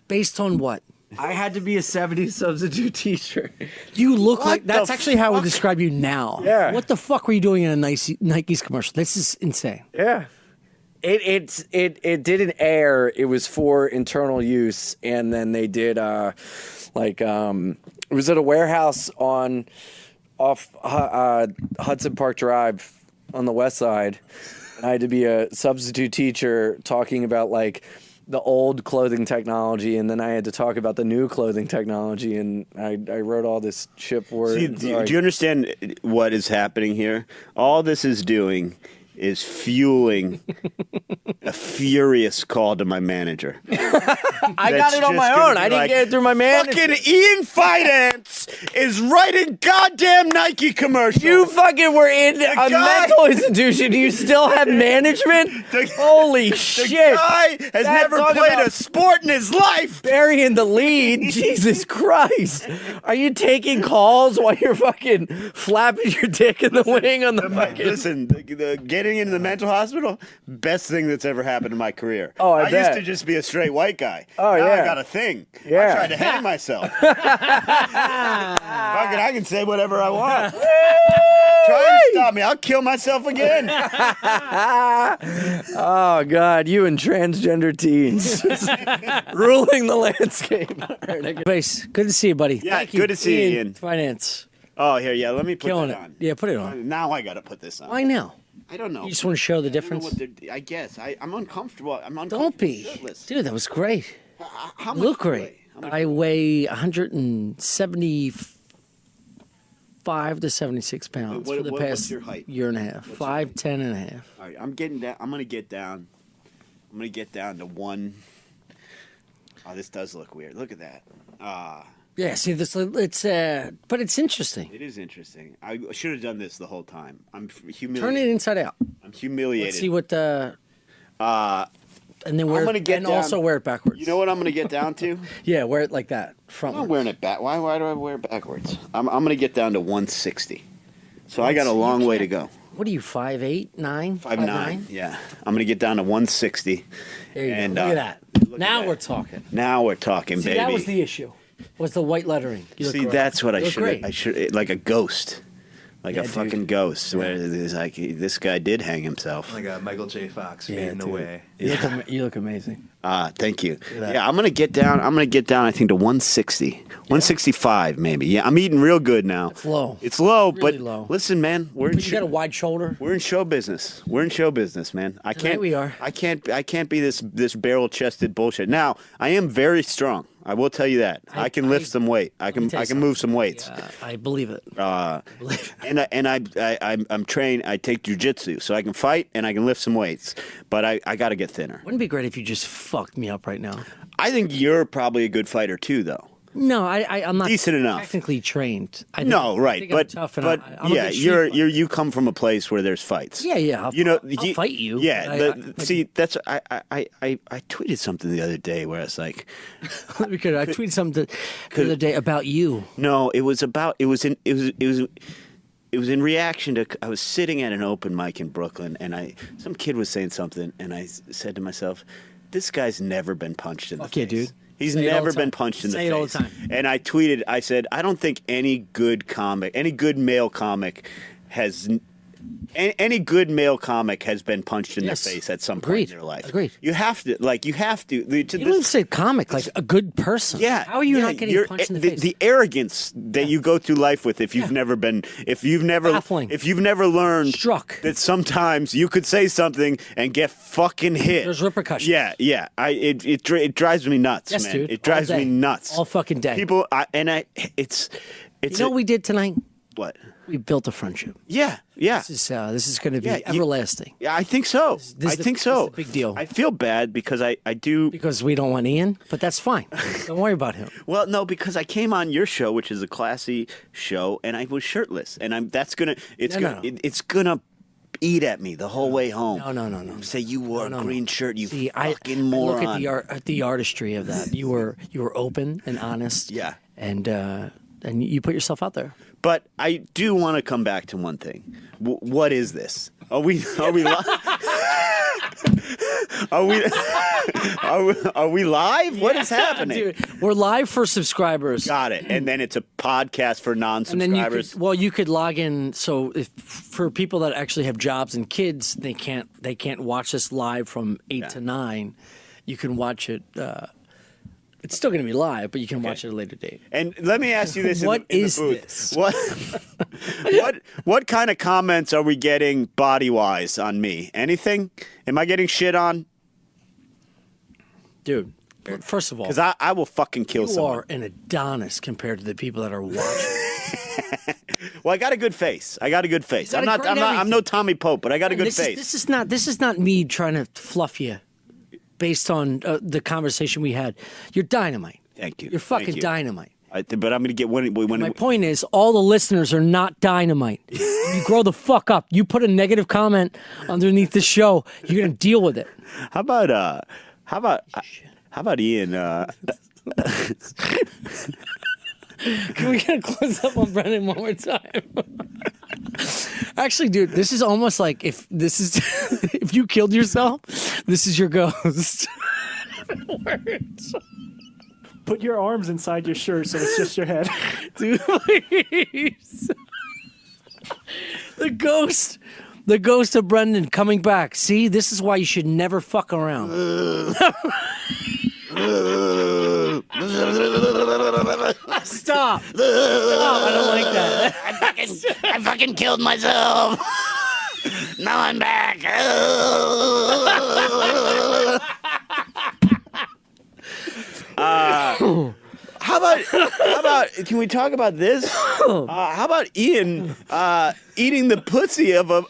S1: Based on what?
S2: I had to be a 70s substitute teacher.
S1: You look like
S3: the
S1: that's actually how I would
S3: fuck?
S1: describe you now.
S2: Yeah.
S1: What the fuck were you doing in a Nike's commercial? This is insane.
S2: Yeah. It didn't air. It was for internal use, and then they did it was at a warehouse off Hudson Park Drive on the west side. And I had to be a substitute teacher talking about like the old clothing technology, and then I had to talk about the new clothing technology, and I wrote all this shit for
S3: See,
S2: it.
S3: do you understand what is happening here? All this is doing is fueling a furious call to my manager.
S2: I got it on my own. I didn't get it through my manager.
S3: Fucking Ian Finance is writing goddamn Nike commercials.
S2: You fucking were in a
S3: guy-
S2: mental institution. You still have management?
S3: The-
S2: Holy
S3: the
S2: shit.
S3: guy has
S2: That's
S3: never
S2: talking
S3: played
S2: about-
S3: a sport in his life.
S2: Burying the lead. Jesus Christ. Are you taking calls while you're fucking flapping your dick in the wing on the fucking...
S3: Listen, the getting into the mental hospital, best thing that's ever happened in my career.
S2: Oh, I
S3: used
S2: bet.
S3: to just be a straight white guy.
S2: Oh,
S3: now
S2: yeah.
S3: I got a thing.
S2: Yeah.
S3: I tried to hang myself. Fucking, I can say whatever I want. Try and stop me. I'll kill myself again.
S2: Oh, God. You and transgender teens. Just ruling the landscape.
S1: Base. Good to see you, buddy.
S3: Yeah,
S1: Thank you.
S3: good to see you, Ian.
S1: Finance.
S3: Oh, here, yeah. Let me put
S1: Killing
S3: that
S1: it.
S3: on.
S1: Yeah, put it on.
S3: Now I gotta put this on.
S1: Why now?
S3: I don't know.
S1: You just want to show the
S3: I don't know
S1: difference?
S3: what they're- I guess I'm uncomfortable. I'm uncomfortable.
S1: Don't be.
S3: shirtless.
S1: Dude, that was great.
S3: How
S1: You
S3: much
S1: look
S3: do you
S1: great.
S3: weigh? How much
S1: I weigh 175 to 76 pounds
S3: What-
S1: for the
S3: what's
S1: past
S3: your height?
S1: year and a half. 5'10" and a half.
S3: All right, I'm getting down. I'm gonna get down. I'm gonna get down to one. Oh, this does look weird. Look at that.
S1: Yeah, see, this it's but it's interesting.
S3: It is interesting. I should have done this the whole time. I'm humiliated.
S1: Turn it inside out.
S3: I'm humiliated.
S1: Let's see what the. And then wear
S3: gonna get
S1: and
S3: down-
S1: also wear it backwards.
S3: You know what I'm gonna get down to?
S1: Yeah, wear it like that.
S3: I'm not
S1: Front.
S3: wearing it back. Why do I wear it backwards? I'm gonna get down to 160. So I got a long way to go.
S1: What are you, 5'8", 9"?
S3: 5'9". Yeah, I'm gonna get down to 160.
S1: There you
S3: And,
S1: go. Look at that.
S3: at
S1: Now
S3: that.
S1: we're talking.
S3: Now we're talking,
S1: See,
S3: baby.
S1: that was the issue. Was the white lettering. You look
S3: See,
S1: great.
S3: that's what
S1: You
S3: I
S1: look
S3: should.
S1: great.
S3: I should like a ghost. like a fucking ghost. Where it's like this guy did hang himself.
S4: Like a Michael J. Fox fading away.
S1: You look amazing.
S3: Thank you. Yeah, I'm gonna get down. I think to 160, 165 maybe. Yeah, I'm eating real good now.
S1: It's low.
S3: It's low,
S1: Really
S3: but
S1: low.
S3: listen, man,
S1: You got a wide shoulder.
S3: we're in show business. We're in show business, man.
S1: We are.
S3: I can't be this barrel chested bullshit. Now, I am very strong. I will tell you that. I can lift some weight. I can move some weights.
S1: I believe it.
S3: And I'm trained. I take jujitsu, so I can fight and I can lift some weights. But I got to get thinner.
S1: Wouldn't it be great if you just fucked me up right now?
S3: I think you're probably a good fighter too, though.
S1: No, I'm not
S3: Decent enough.
S1: technically trained. I
S3: Right,
S1: think I'm tough and I'm a good street fighter.
S3: you come from a place where there's fights.
S1: Yeah. I'll fight you.
S3: Yeah, that's I tweeted something the other day where it's like,
S1: because I tweeted something the other day about you.
S3: no, it was in reaction to I was sitting at an open mic in Brooklyn and some kid was saying something and I said to myself, this guy's never been punched in the face.
S1: Yeah, dude.
S3: He's
S1: Say it all
S3: never
S1: the
S3: been
S1: time.
S3: punched in the
S1: Say
S3: face.
S1: it all the time.
S3: And I tweeted, I said, I don't think any good male comic has been punched in the face at some point in their life.
S1: Agreed.
S3: You have to.
S1: You don't say comic, like a good person.
S3: Yeah.
S1: How are you not getting punched in the face?
S3: The arrogance that you go through life with if you've never been, if you've never learned
S1: Struck.
S3: that sometimes you could say something and get fucking hit.
S1: There's repercussions.
S3: Yeah. It drives me nuts,
S1: Yes,
S3: man.
S1: dude.
S3: It drives
S1: All day.
S3: me nuts.
S1: All fucking day.
S3: People, it's.
S1: You know what we did tonight?
S3: What?
S1: We built a friendship.
S3: Yeah.
S1: This is going to be everlasting.
S3: Yeah, I think so.
S1: This is a big deal.
S3: I feel bad because I do.
S1: Because we don't want Ian, but that's fine. Don't worry about him.
S3: Well, no, because I came on your show, which is a classy show, and I was shirtless, and it's gonna eat at me the whole way home.
S1: No.
S3: Say you wore a green shirt, you
S1: See,
S3: fucking
S1: I
S3: moron.
S1: look at the artistry of that. You were open and honest.
S3: Yeah.
S1: And you put yourself out there.
S3: But I do want to come back to one thing. What is this? Are we live? Are we live? What is happening?
S1: Dude, we're live for subscribers.
S3: Got it. And then it's a podcast for non-subscribers.
S1: And then you could log in. So if for people that actually have jobs and kids, they can't watch this live from 8 to 9. You can watch it. It's still going to be live, but you can watch it at a later date.
S3: And let me ask you this:
S1: What
S3: in
S1: is
S3: the booth.
S1: this?
S3: What kind of comments are we getting body-wise on me? Anything? Am I getting shit on?
S1: Dude, first of all,
S3: Because I will fucking kill
S1: you
S3: someone.
S1: are an Adonis compared to the people that are watching.
S3: Well, I got a good face. I'm
S1: got
S3: I'm no Tommy Pope, but I got a good face.
S1: This is not me trying to fluff you based on the conversation we had. You're dynamite.
S3: Thank you.
S1: You're fucking
S3: Thank you.
S1: dynamite.
S3: But I'm going to get when
S1: My point is, all the listeners are not dynamite. You grow the fuck up. You put a negative comment underneath the show, you're gonna deal with it.
S3: How about Ian?
S1: Can we get a close up on Brendan one more time? Actually, dude, this is almost like if you killed yourself, this is your ghost. Words.
S6: Put your arms inside your shirt so it's just your head.
S1: Dude, please. The ghost of Brendan coming back. See, this is why you should never fuck around. Stop. I don't like that.
S3: I fucking killed myself. Now I'm back. How about? Can we talk about this? How about Ian eating the pussy of a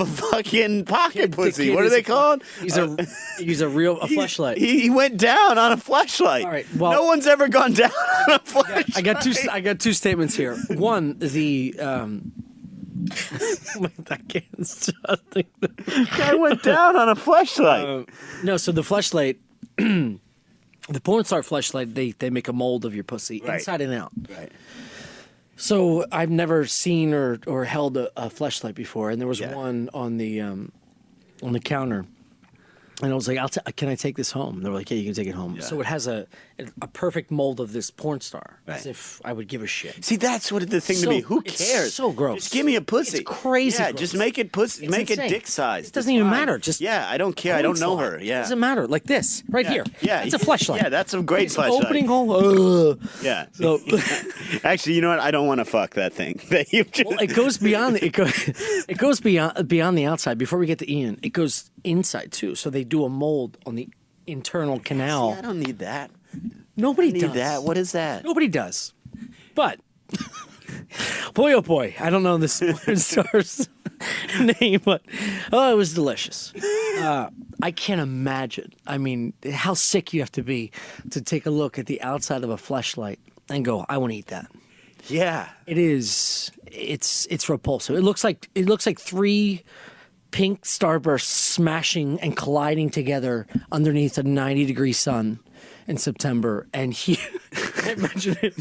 S3: fucking pocket pussy? What are they called?
S1: He's a fleshlight.
S3: He went down on a fleshlight.
S1: All right, well-
S3: no one's ever gone down on a fleshlight.
S1: I got two statements here. One, the I can't stop thinking.
S3: Guy went down on a fleshlight.
S1: No, so the fleshlight, the porn star fleshlight, they make a mold of your pussy inside and out.
S3: Right.
S1: So I've never seen or held a fleshlight before, and there was one on the counter, And I was like, can I take this home? They were like, yeah, you can take it home. So it has a perfect mold of this porn star, as if I would give a shit.
S3: See, that's what the thing to me. Who
S1: it's
S3: cares?
S1: so gross.
S3: Just give me a pussy.
S1: It's crazy
S3: Yeah,
S1: gross.
S3: just make it pussy.
S1: It's
S3: Make
S1: insane.
S3: it dick sized.
S1: It doesn't even matter. Just
S3: yeah, I don't care. I don't know her. Yeah,
S1: It doesn't matter. Like this, right here.
S3: Yeah,
S1: It's a fleshlight.
S3: Yeah, that's a great
S1: It's an
S3: fleshlight.
S1: opening hole.
S3: Yeah.
S1: So,
S3: Actually, you know what? I don't want to fuck that thing. That you just...
S1: well, it goes beyond. It goes beyond the outside. Before we get to Ian, it goes inside too. So they do a mold on the internal canal.
S3: See, I don't need that.
S1: Nobody
S3: Need
S1: does
S3: that? What is that?
S1: Nobody does. But boy, oh boy, I don't know this porn star's name, but oh, it was delicious. I can't imagine. I mean, how sick you have to be to take a look at the outside of a fleshlight and go, I want to eat that.
S3: Yeah.
S1: It is. It's repulsive. It looks like three pink starbursts smashing and colliding together underneath a 90-degree sun in September, and he imagine it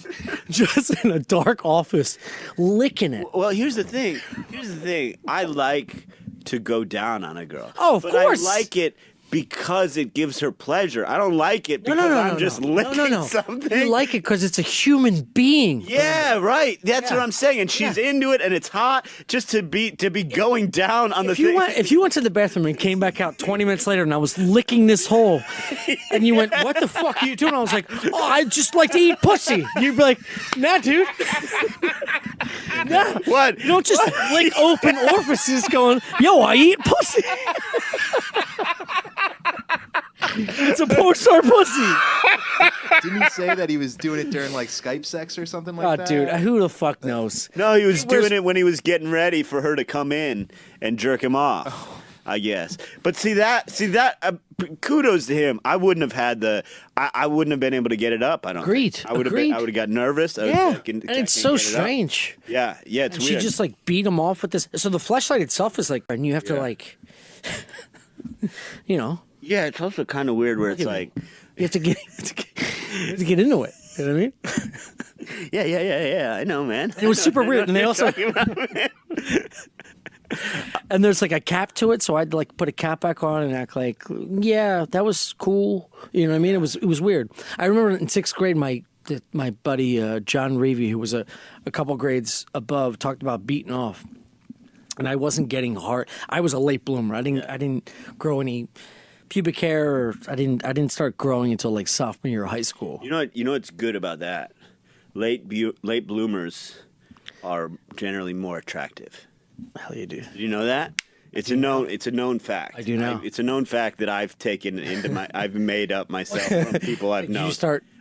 S1: just in a dark office licking it.
S3: Well, here's the thing. I like to go down on a girl.
S1: Oh, of
S3: but
S1: course.
S3: I like it because it gives her pleasure. I don't like it because I'm just licking something.
S1: You like it because it's a human being.
S3: Yeah, right. That's what I'm saying. And she's into it, and it's hot just to be going down on the thing.
S1: If you went to the bathroom and came back out 20 minutes later and I was licking this hole and you went, what the fuck are you doing? I was like, oh, I just like to eat pussy. You'd be like, nah, dude. Nah.
S3: What?
S1: You don't just lick open orifices going, yo, I eat pussy. It's a porn star pussy.
S4: Didn't he say that he was doing it during like Skype sex or something like that?
S1: Dude, who the fuck knows?
S3: No, he was doing it when he was getting ready for her to come in and jerk him off. I guess. But see that kudos to him. I wouldn't have had I wouldn't have been able to get it up. I don't
S1: Agreed.
S3: think. I would have got nervous.
S1: Yeah. And it's so strange.
S3: Yeah, it's
S1: And
S3: weird.
S1: she just like beat him off with this. So the fleshlight itself is like, and you have to like, you know.
S3: Yeah, it's also kind of weird where it's like
S1: You have to get into it. You know what I mean?
S3: Yeah. I know, man.
S1: It was super weird, and they also and there's like a cap to it, so I'd like put a cap back on and act like, yeah, that was cool. You know what I mean? It was weird. I remember in 6th grade, my buddy John Reevy, who was a couple grades above, talked about beating off, and I wasn't getting hard. I was a late bloomer. I didn't grow any pubic hair, or I didn't start growing until like sophomore year of high school.
S3: You know what's good about that? Late bloomers are generally more attractive.
S1: Hell, you do.
S3: Did you know that? It's a known fact.
S1: I do know.
S3: It's a known fact that I've taken into I've made up myself from people I've known.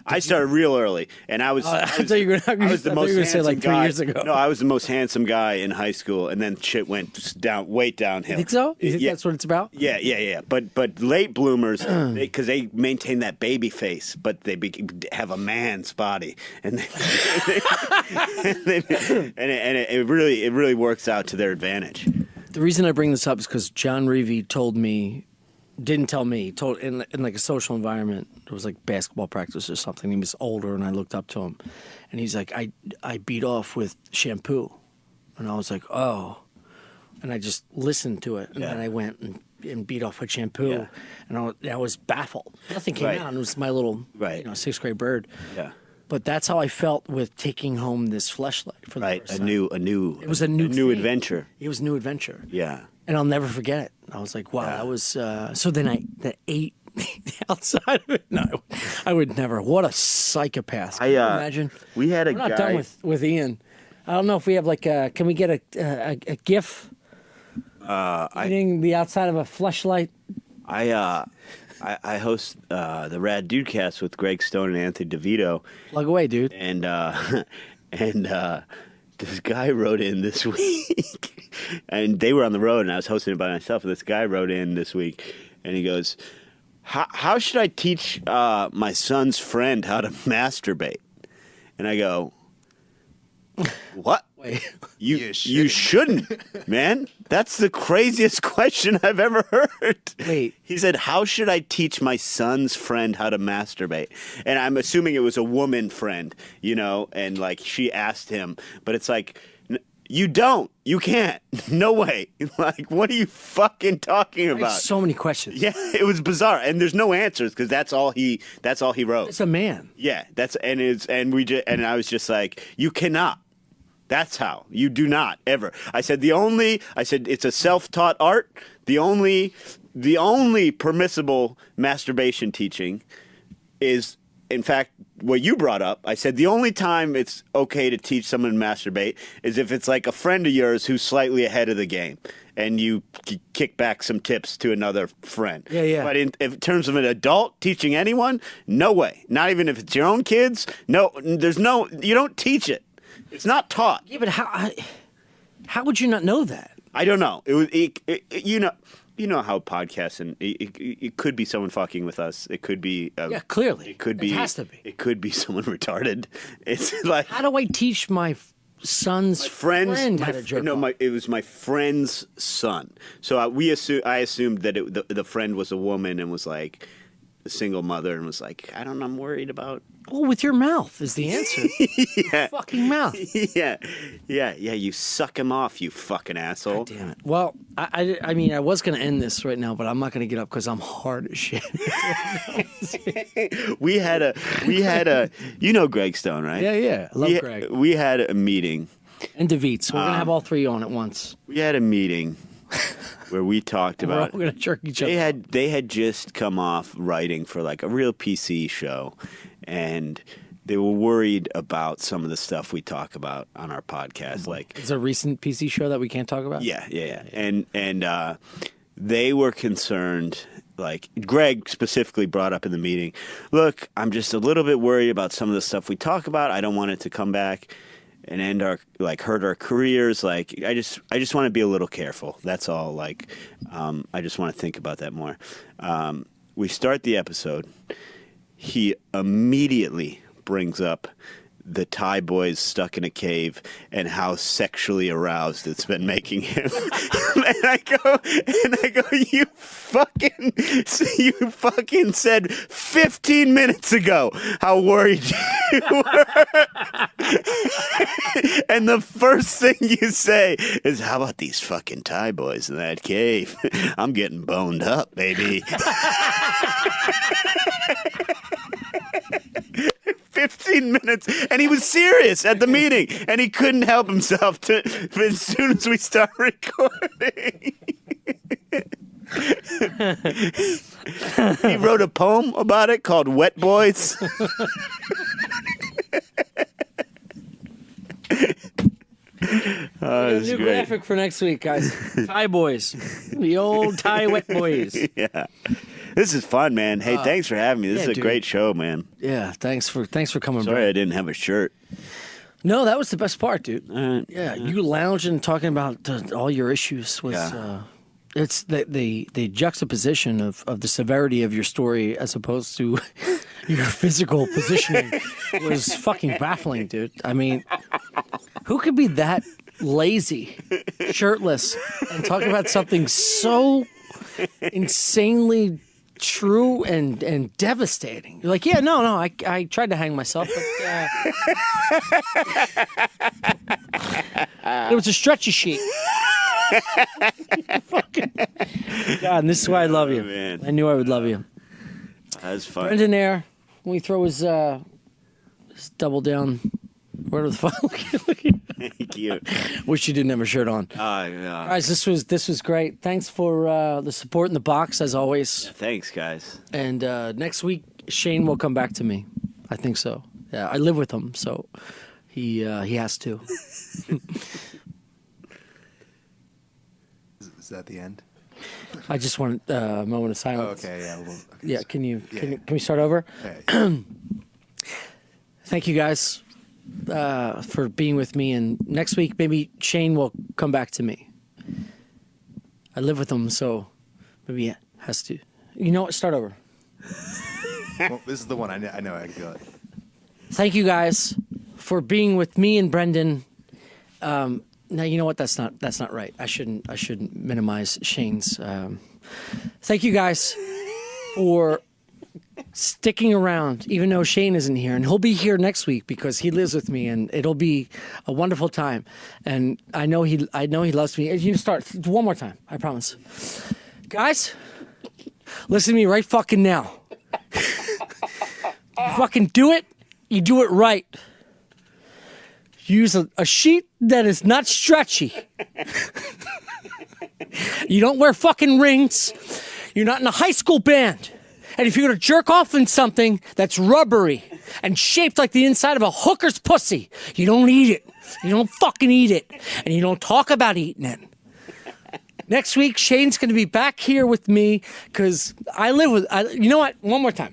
S3: I started real early, and I was
S1: I thought you were going to say like 3 years ago.
S3: No, I was the most handsome guy in high school, and then shit went just way downhill.
S1: You think so? You think that's what it's about?
S3: Yeah. But late bloomers, because they maintain that baby face, but they have a man's body, and it really works out to their advantage.
S1: The reason I bring this up is because John Reevy told in like a social environment. It was like basketball practice or something. He was older, and I looked up to him, and he's like, I beat off with shampoo, and I was like, oh, and I just listened to it, and then I went and beat off with shampoo, and I was baffled. Nothing came out. And it was my little 6th grade bird.
S3: Yeah.
S1: But that's how I felt with taking home this fleshlight for the first time.
S3: It
S1: was a new
S3: adventure.
S1: It was a new adventure.
S3: Yeah.
S1: And I'll never forget it. I was like, wow, that was... so then I ate outside of it. No, I would never. What a psychopath. Can you imagine?
S3: We had a
S1: We're not
S3: guy...
S1: done with Ian. I don't know if we have like a... Can we get a GIF? Eating the outside of a fleshlight?
S3: I host the Rad Dudecast with Greg Stone and Anthony DeVito.
S1: Plug away, dude.
S3: And this guy wrote in this week, and they were on the road, and I was hosting it by myself. And this guy wrote in this week, and he goes, "How should I teach my son's friend how to masturbate?" And I go, "What? You shouldn't, man. That's the craziest question I've ever heard."
S1: Wait.
S3: He said, "How should I teach my son's friend how to masturbate?" And I'm assuming it was a woman friend, and like she asked him, but it's like You don't. You can't. No way. Like, what are you fucking talking
S1: I have
S3: about?
S1: so many questions.
S3: Yeah, it was bizarre, and there's no answers because that's all he wrote.
S1: It's a man.
S3: Yeah, and I was just like, you cannot. That's how. You do not ever. I said it's a self-taught art. The only permissible masturbation teaching is, in fact, what you brought up. I said the only time it's okay to teach someone to masturbate is if it's like a friend of yours who's slightly ahead of the game and you kick back some tips to another friend.
S1: Yeah.
S3: But in terms of an adult teaching anyone, no way. Not even if it's your own kids. No, you don't teach it. It's not taught.
S1: Yeah, but how would you not know that?
S3: I don't know. You know how podcasts and it could be someone fucking with us. It could be
S1: clearly.
S3: It
S1: has to be.
S3: It could be someone retarded. It's like,
S1: how do I teach my son's friend how to jerk off?
S3: It was my friend's son. So I assumed that the friend was a woman and was like a single mother and was like, I don't know, I'm worried about.
S1: Well, with your mouth is the answer.
S3: Yeah.
S1: Fucking mouth.
S3: Yeah. You suck him off, you fucking asshole.
S1: God damn it. Well, I mean, I was going to end this right now, but I'm not going to get up because I'm hard as shit.
S3: we had a, you know Greg Stone, right?
S1: Yeah. I love Greg.
S3: We had a meeting.
S1: And David. So we're going to have all three on at once.
S3: We had a meeting where we talked about.
S1: We're going to jerk each other.
S3: They had just come off writing for like a real PC show, and they were worried about some of the stuff we talk about on our podcast. Like,
S1: it's a recent PC show that we can't talk about.
S3: Yeah. And they were concerned. Like, Greg specifically brought up in the meeting, look, I'm just a little bit worried about some of the stuff we talk about. I don't want it to come back and hurt our careers. Like, I just want to be a little careful. That's all. Like, I just want to think about that more. We start the episode. He immediately brings up the Thai boys stuck in a cave and how sexually aroused it's been making him. and I go, you fucking said 15 minutes ago how worried you were. And the first thing you say is, how about these fucking Thai boys in that cave? I'm getting boned up, baby. 15 minutes, and he was serious at the meeting, and he couldn't help himself as soon as we start recording. He wrote a poem about it called Wet Boys.
S1: A new graphic for next week, guys. Thai boys. The old Thai wet boys.
S3: Yeah. This is fun, man. Hey, thanks for having me. This is a great show, man.
S1: Yeah, thanks for coming.
S3: Sorry
S1: Brad.
S3: I didn't have a shirt.
S1: No, that was the best part, dude. Yeah, you lounging and talking about all your issues was.
S3: Yeah.
S1: It's the juxtaposition of the severity of your story as opposed to your physical positioning was fucking baffling, dude. I mean, who could be that lazy, shirtless, and talk about something so insanely true and devastating? You're like, yeah, no, I tried to hang myself, but it was a stretchy sheet. God, and this is why I love you.
S3: Man.
S1: I knew I would love you.
S3: That's fun.
S1: Brendan there, when we throw his double down, where the fuck?
S3: Thank you.
S1: Wish you didn't have a shirt on.
S3: Yeah.
S1: Guys, this was great. Thanks for the support in the box as always.
S3: Thanks, guys.
S1: And next week Shane will come back to me. I think so. Yeah, I live with him, so he has to.
S4: Is that the end?
S1: I just want a moment of silence.
S4: Oh, okay, yeah. Well, okay,
S1: Yeah, can we start over?
S4: Yeah.
S1: Thank you guys for being with me, and next week maybe Shane will come back to me. I live with him, so maybe he has to. You know what? Start over.
S4: Well, this is the one I know I can do it.
S1: Thank you guys for being with me and Brendan. Now you know what? That's not right. I shouldn't minimize Shane's. Thank you guys for sticking around, even though Shane isn't here. And he'll be here next week because he lives with me, and it'll be a wonderful time. And I know he loves me. You can start one more time, I promise. Guys, listen to me right fucking now. You fucking do it. You do it right. Use a sheet that is not stretchy. You don't wear fucking rings. You're not in a high school band. And if you're going to jerk off in something that's rubbery and shaped like the inside of a hooker's pussy, you don't eat it. You don't fucking eat it. And you don't talk about eating it. Next week, Shane's going to be back here with me because I live with... you know what? One more time.